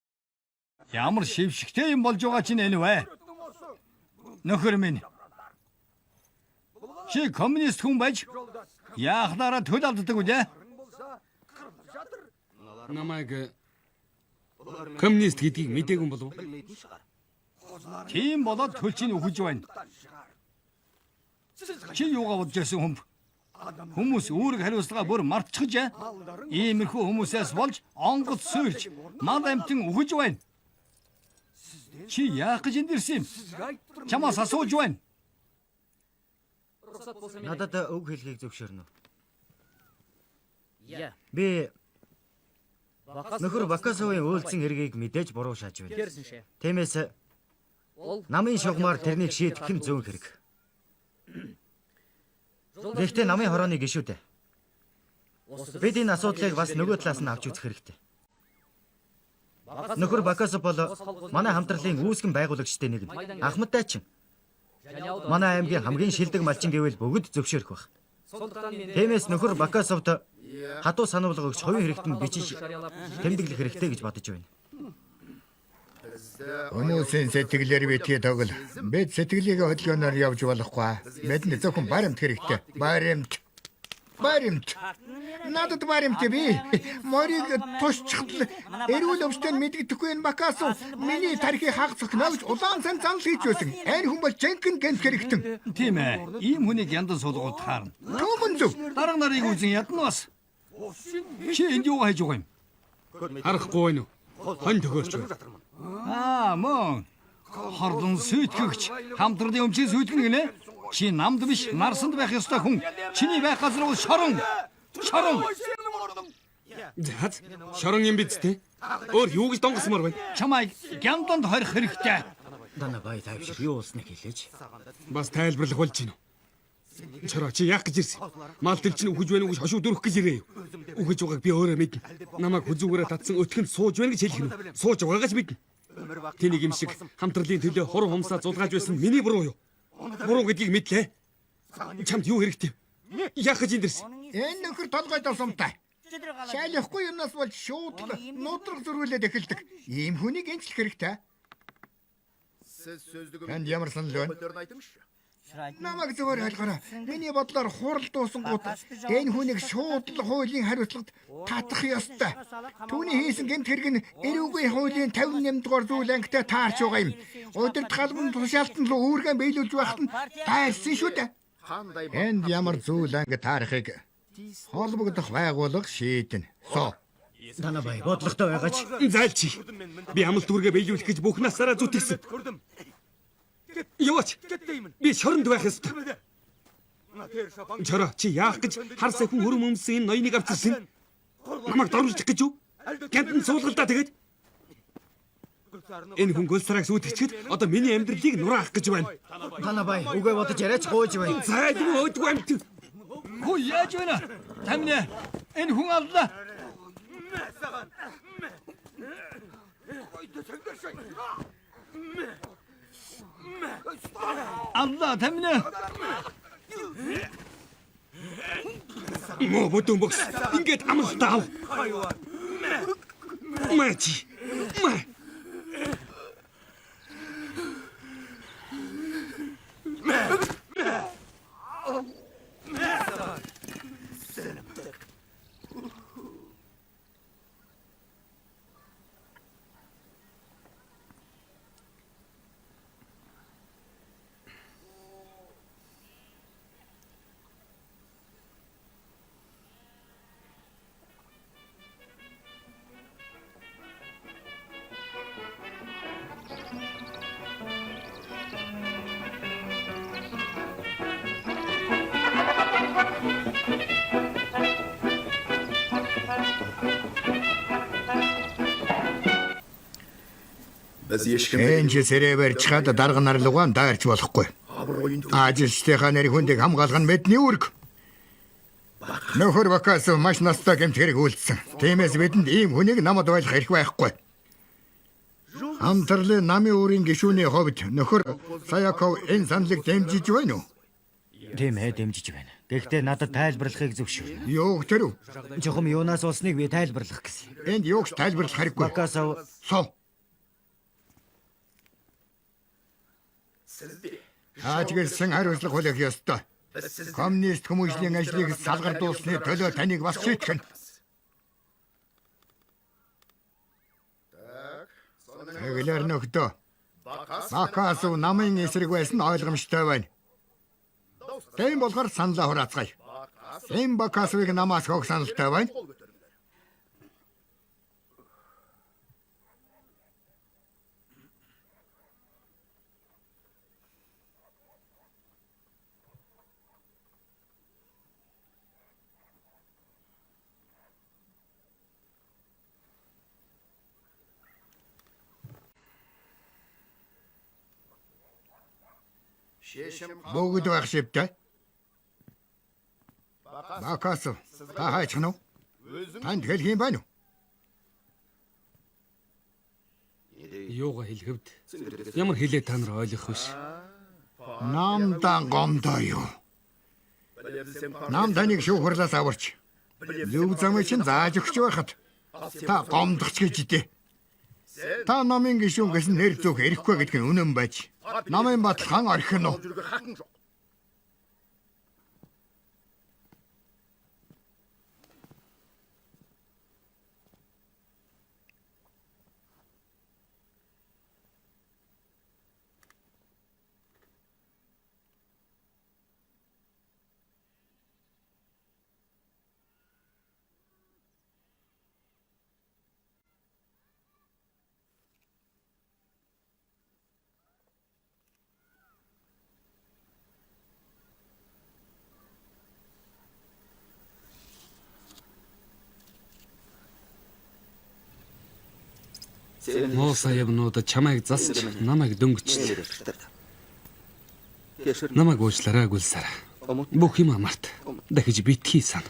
Ямар шившигтэй юм болж байгаа чинь энэ вэ? Нөхөр минь. Чи коммунист хүн байж яахнаараа төл алддаг үлээ? Намайг коммунист гэдгийг мэдээгүй болов уу? Тийм болоод төлчийг өгөж байна. Чи юугаа бодож байсан хүм? Хүмүүс үүрэг хариуцлага бүр мартчихжээ. Иймэрхүү хүмүүсээс болж онгоц сүйрч мал амтан өгөж байна. Чи яах гэж энд ирсэн юм? Чамаас асууж байна. Надад үг хэлхийг зөвшөөрнө. Би нөхөр Бакасовын үйлдсэн хэргийг мэдээж буруу шааж байна. Тиймээс намын шугамар тэрнийг шийдэх нь зүүн хэрэг. Гэхдээ намын хорооны гишүүд. Бид энэ асуудлыг бас нөгөө талаас нь авч үзэх хэрэгтэй. Нөхөр Бакасов бол манай хамтрлалын үүсгэн байгуулагчдын нэг нь. Ахмадтай чинь. Манай аймгийн хамгийн шилдэг малчин гэвэл бүгд зөвшөөрөх байх. Тиймээс нөхөр Бакасовд хатуу сануулга өгч хувийн хэрэгтэн бичиж тэмдэглэх хэрэгтэй гэж бодож байна. Хүмүүсийн сэтгэлээр битгий тоглол. Бид сэтгэлийг хөдөлгөөнөөр явж болохгүй. Бидний зөвхөн баримт хэрэгтэй. Баримт. Надад баримт би. Морийг тусчихтал эрүүл өвчтөнд мэддэхгүй энэ Бакасов миний тарихыг хагасгах навж улаан сан занл хийж байсан. Энэ хүн бол жинхэнэ гэнт хэрэгтэн. Тийм ээ. Ийм хүнийг яндан суулгууд таарна. Түмэн зөв. Дарга нарыг үзэн ядна бас. Чи энд юу хийж байгаа юм? Харахгүй байна уу? Хон төгөөрч байна. Мөн. Хордон сүйтгэгч хамтралын өмчийг сүйтгэн гинэ. Чи намд биш, нарсанд байх ёстой хүн. Чиний байх газар бол шорон. Заац. Шорон юм биз дээ. Өөр юу гэж донгосмоор байна? Чамайг гямданд хорих хэрэгтэй. Дана бай тайвшир юу болсныг хэлээч. Бас тайлбарлах болж байна уу? Чараа чи яах гэж ирсэн? Мал тэл чинь үхэж байна уу гэж хошуу дөрөх гэж ирээ юу? Үхэж байгааг би өөрөө мэднэ. Намайг хүзүүгээрээ татсан өтгөнд сууж байна гэж хэлэх нь. Сууж байгаагаа ч мэднэ. Тэнийг юм шиг хамтрлалын төлөө хуран хумсаа зулгааж байсан миний буруу юу? Буруу гэдгийг мэдлээ. Чамд юу хэрэгтэй? Яах гэж энд ирсэн? Энэ нөхөр толгой досомтой. Шайлахгүй юмнаас болж шууд нудраг зөргүүлээд эхэлдэг. Ийм хүнийг эмчлэх хэрэгтэй. Энд ямар санал байна? Намайг зөвөр ойлгоорой. Миний бодлоор хурал дуусангууд энэ хүнийг шууд л хуулийн хариуцлагад татах ёстой. Түүний хийсэн гэмт хэрэг нь эрүүгийн хуулийн 58 дугаар зүйл ангитай таарч байгаа юм. Удирд галбан тушаалтан руу үүргэн биелүүлж байхад нь тайлсан шүү дээ. Энд ямар зүйл анги таарахыг холбогдох байгууллага шийднэ. Соо. Танабай бодлоготой байгаач. Зайлчи. Би амлалт үргээ биелүүлэх гэж бүх насаараа зүтгэсэн. Яваач. Би шоронд байх ёстой. Чороо чи яах гэж хар сайхан хөрөм өмсөн энэ ноёныг авчирсан? Намайг дөрвөлдөх гэж юу? Гэнтэн суулгалдаа тэгээд энэ хүн гөлсараг сүйтгэчихэд одоо миний амьдралыг нураах гэж байна. Танабай үгээ бодож яриач гоож байна. Зайдгүй өдгөө амт. Хөө яаж байна? Тамина энэ хүн аллаа. Аллаа тамина. Моо бодон бокс. Ингээд амлалтаа ав. Мачи. Май. Энэ жисэрэ барьчаад дарга нар лугаан дайрч болохгүй. Ажилчдынхаа нэр хүндийг хамгаалах нь бидний үүрэг. Нөхөр Бакасов маш настай гэмт хэрэг үйлдсэн. Тиймээс бидэнд ийм хүнийг намад байлах эрх байхгүй. Хамтарлын намын өөрийн гишүүний хувьд нөхөр Саяков энэ саналыг дэмжиж байна уу? Тийм ээ, дэмжиж байна. Гэхдээ надад тайлбарлахыг зөвшөөрнө. Юу тэр үү? Жохом юунаас болсныг би тайлбарлах гэсэн. Энд юугч тайлбарлах хэрэггүй. Бакасов Соо. Ажигласан хариуцлага хүлээх ёстой. Коммунист хүмүүжлийн ажлыг салгардуулсны төлөө таныг бас шийтгэн. Тэгэлэр нөхдөө. Бакасов намын эсрэг байсан ойлгомжтой байна. Тийм болохоор саналаа хураацгаая. Тийм Бакасовыг намаас хог саналтай байна. Бүгд байх шивтэй. Бакасов, та хайчих нь уу? Танд хэлэх юм байна уу? Юугаа хэлгэвд? Ямар хэлээ та нар ойлгох биш. Намдан гомдоо юу? Нам таныг шүүхрлээс аварч. Зөв замыг чинь зааж өгч байхад та гомдохч гэж дээ. Та намын гишүүнгээс нэр зүг эрэхгүй гэдг нь үнэн байж. Намын баталгаан орхин уу? Муу саявнууд чамайг засч намайг дөнгөчлөө. Намайг уучлаарай гүлсараа. Бүх юм амарт. Дахиж битгий сан.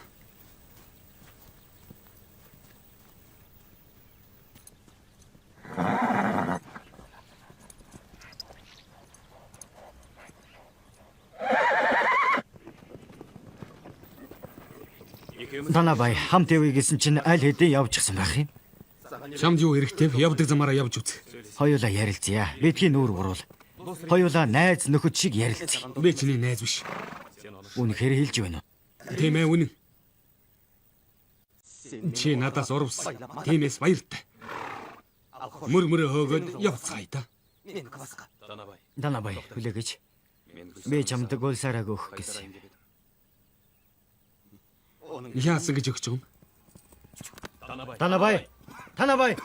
Танабай хамт явъя гэсэн чинь аль хэдийн явчихсан байх юм. Чамд юу хэрэгтэй? Явдаг замаараа явж үз. Хоёулаа ярилцъя. Бидний нүүр гурвал. Хоёулаа найз нөхөд шиг ярилцъя. Би чиний найз биш. Үнэхээр хэлж байна уу? Тийм ээ үнэн. Чи надаас урвсан. Тиймээс баяртай. Мөрмөрөө хөөгөөд явцгаая та. Данабай хүлээгэж. Би чамд гольсараг өгөх гэсэн юм. Яасан гэж өгч юм? Данабай. Танабай.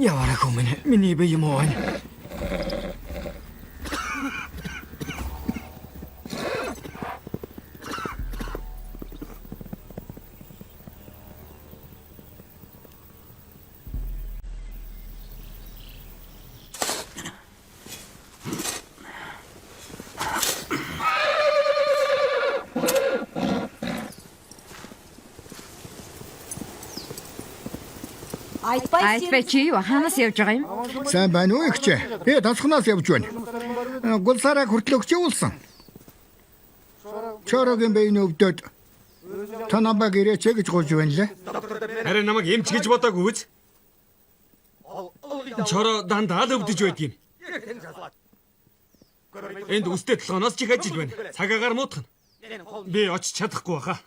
Яваарах юм ээ. Миний бие юм уу? Айтбай чи юу ханаас явж байгаа юм? Сайн байна уу ихчээ? Би тасхнаас явж байна. Гулсараа хүртэл өгч явуулсан. Чорогийн бэйн өвдөд. Танабаг ирээч гэж гоож байна лээ. Харин намайг эмч гэж бодоогүй үз? Чороо дандаа л өвдөж байдаг юм. Энд үстэй толгоноос чих ажиж байна. Цагаагаар муутгана. Би очиж чадахгүй баха.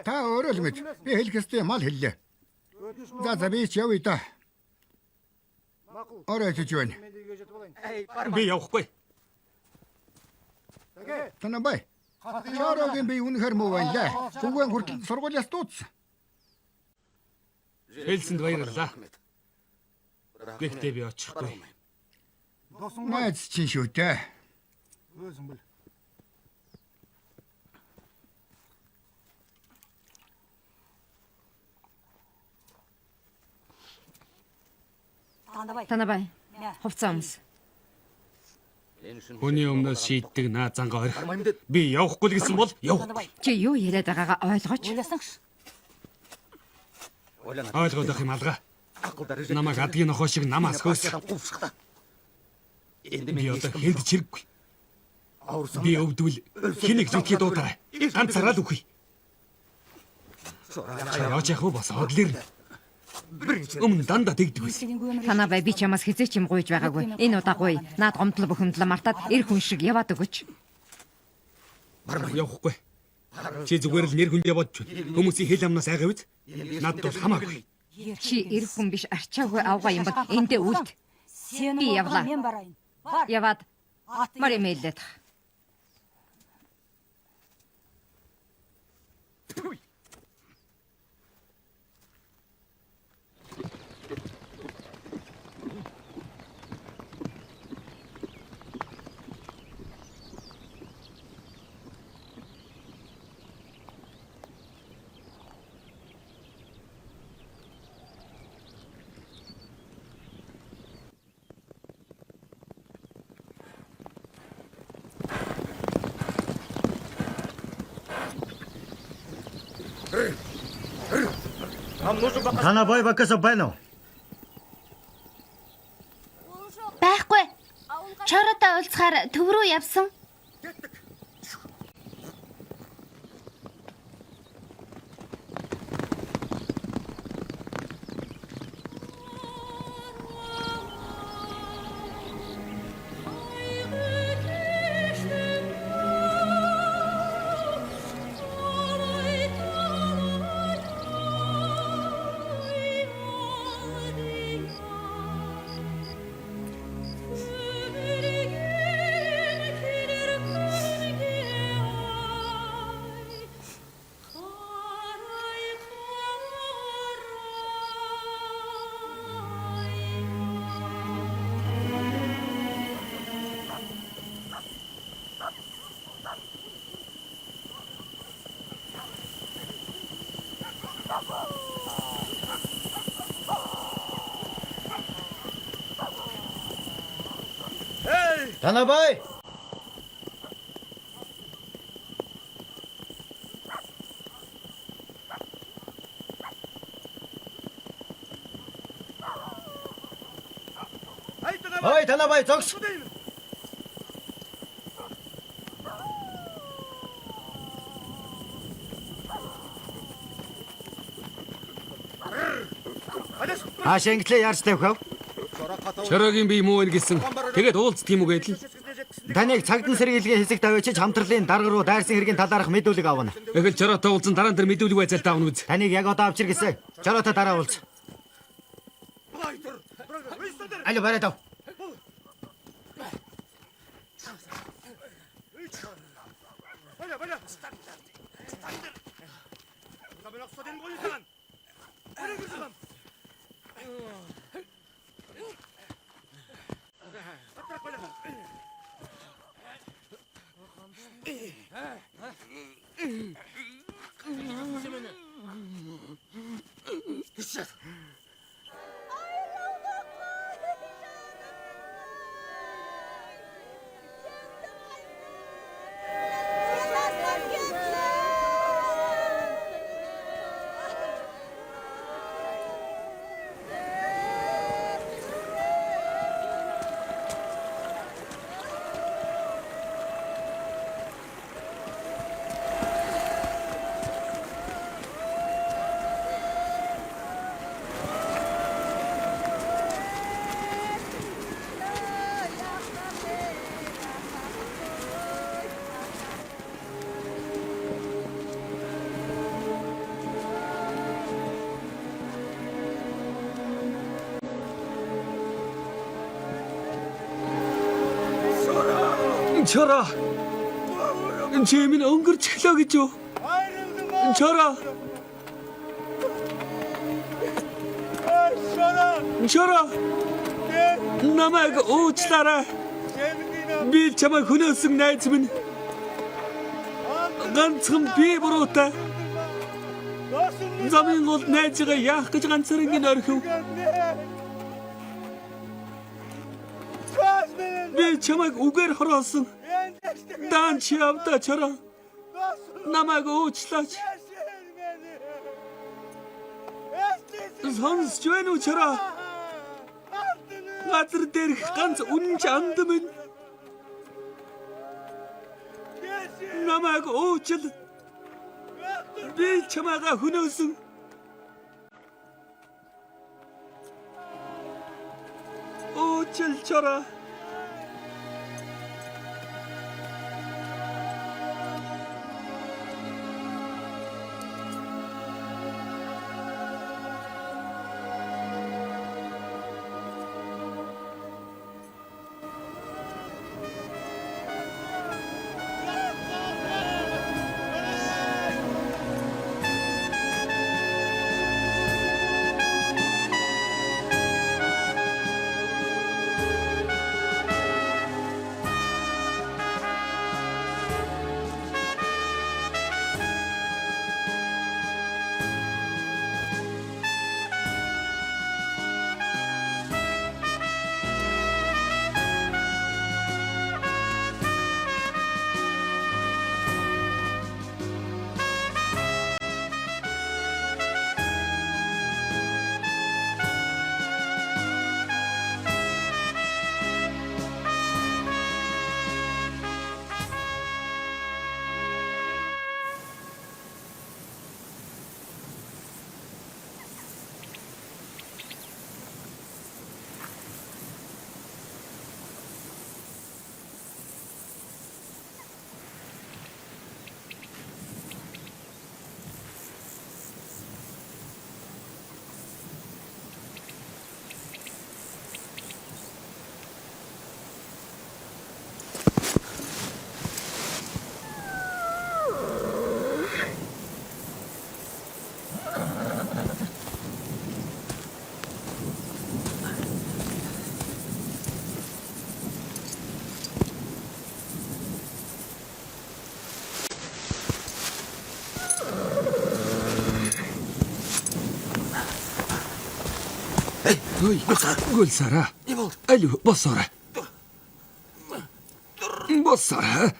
Та өөрөө л мэд. Би хэлэх ёстой мал хэллээ. За би ч явъя да. Орой хийж байна. Би явахгүй. Танабай. Чорогийн би үнэхээр муу байна лээ. Бүгэн хүртэл сургуулиас дуудсан. Хэлсэнд баярлалаа. Гэхдээ би очихгүй. Найз чинь шүү дээ. Танабай. Хувцас өмс. Хүний өмнөөс шийддэг наа зангаа орих. Би явахгүй л гэсэн бол явахгүй. Чи юу яриад байгаагаа ойлгооч. Ойлгоод ах юм алга. Намайг адгийн нохоо шиг намаас хөөс. Би одоо хэд чирэггүй. Би өвдвөл хэнийг зүтгэхэд дуудаарай. Ганцаараа л үгүй. Яач яах вэ бас одлэр. Өмнө дандаа тэгдэг байсан. Танабай би чамаас хизээч юм гуйж байгаагүй. Энэ удаа гуй. Наад гомдлоо бухимдлаа мартаад эр хүн шиг яваад өгөөч. Явахгүй. Чи зүгээр л нэр хүндээ бодч. Хүмүүсийн хэл амнаас айгаа үз. Надад бол хамаагүй. Чи эр хүн биш арчаагүй авгаа юм бол эндээ үлд. Би явлаа. Яваад мари мэлээд. Танабай бакаса байна уу? Байхгүй. Чоротой уулзахаар төв рүү явсан. Танабай. Хой танаа бай зогс. Хаашаа инглээ яарч тавих вэ? Чорогийн бие муу байна гэсэн. Тэгээд уулздаг юм уу гэдэл. Таныг цагдан сэргийлгээ хэсэгт авчиж хамтрлын дарга руу дайрсан хэргийн талаарх мэдүүлэг авна. Эхэл чороотой уулзсан дараа нь тэр мэдүүлэг байцаалтаа авна үз. Таныг яг одоо авчир гэсэн. Чороотой дараа уулз. Аль барай дав. Чороо. Чимэн өнгөрч эхлэв гэж юу? Чороо. Чороо. Намайг уучлаарай. Би чамайг хөнөөсөн найз минь. Ганцхан би буруутай. Замын гол найзгаа яах гэж ганцхан ингэ орхив. Би чамайг үгээр хороосон. Дан чи авда чороо. Намайг уучлаач. Сонсч байна уу чороо? Газар дээрх ганц үнэн ч анд минь. Намайг уучил. Би чамайгаа хөнөөсөн. Уучил чороо. Ой, гүлсараа. Аль босоорой. Босоорой.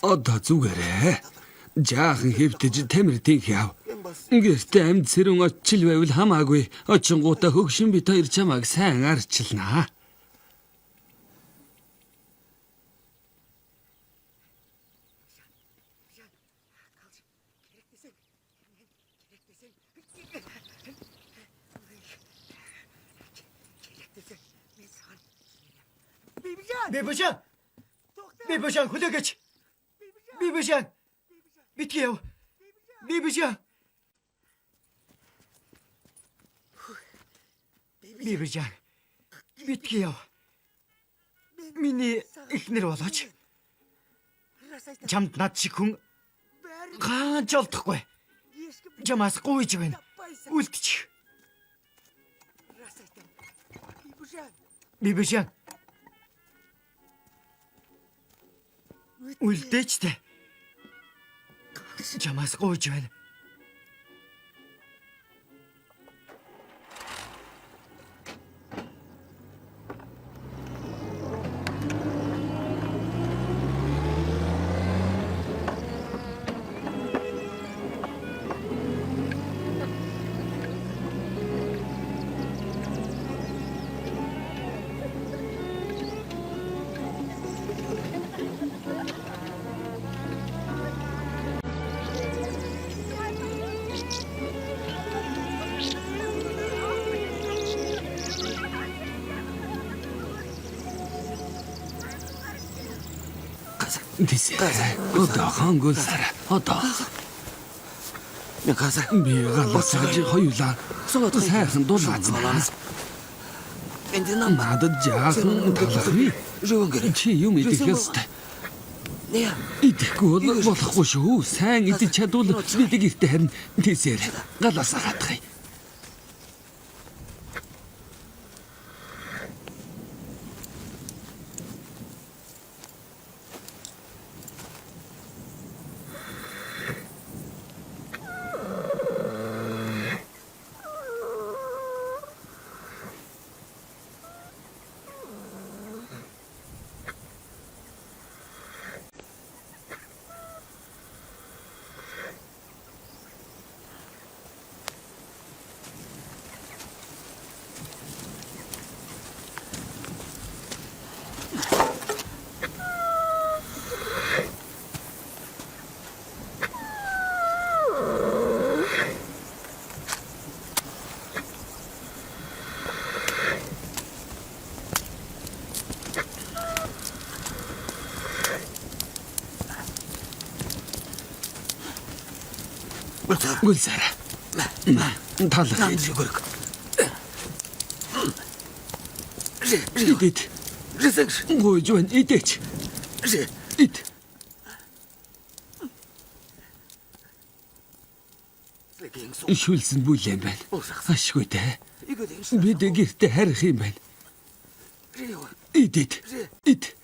Одоо зүгээрээ. Жаахан хэвтэж тамиртын яв. Гэртээ амьд сэрүүн очил байвал хамаагүй. Очингуудаа хөгшин бит хоёр чамааг сайн арчилнаа. Бибишан хүлээгэж. Бибишан. Битгий яв. Бибишан. Бибишан. Битгий яв. Миний эхнэр болооч. Чамд над шиг хүн ганч олдохгүй. Чамаас гуйж байна. Үлдчих. Бибишан. Үлдээч тэ. Чамаас гуйж байна. Тэсэ. Одоо хангуулсараа. Одоо. Яхаса. Би галсаж хоёулаа. Сайхан дуулаацгаа. Энд нам Надад жаахан талахви. жүүгэр. Чи юм идэх ёстой. Нэ. Идэхгүй бол болохгүй шүү. Сайн идэж чадвал бид гэртээ харин тэсээр галаасаа хатгая. Гүлсара. Талах. жүүгэр. Идэт. Жисэгш. Гойж байна. Идэч. Ид. Шүлсэн бүлээн байна. Ашгүй дээ. Бид гэртээ харих юм байна. Идэт. Ид.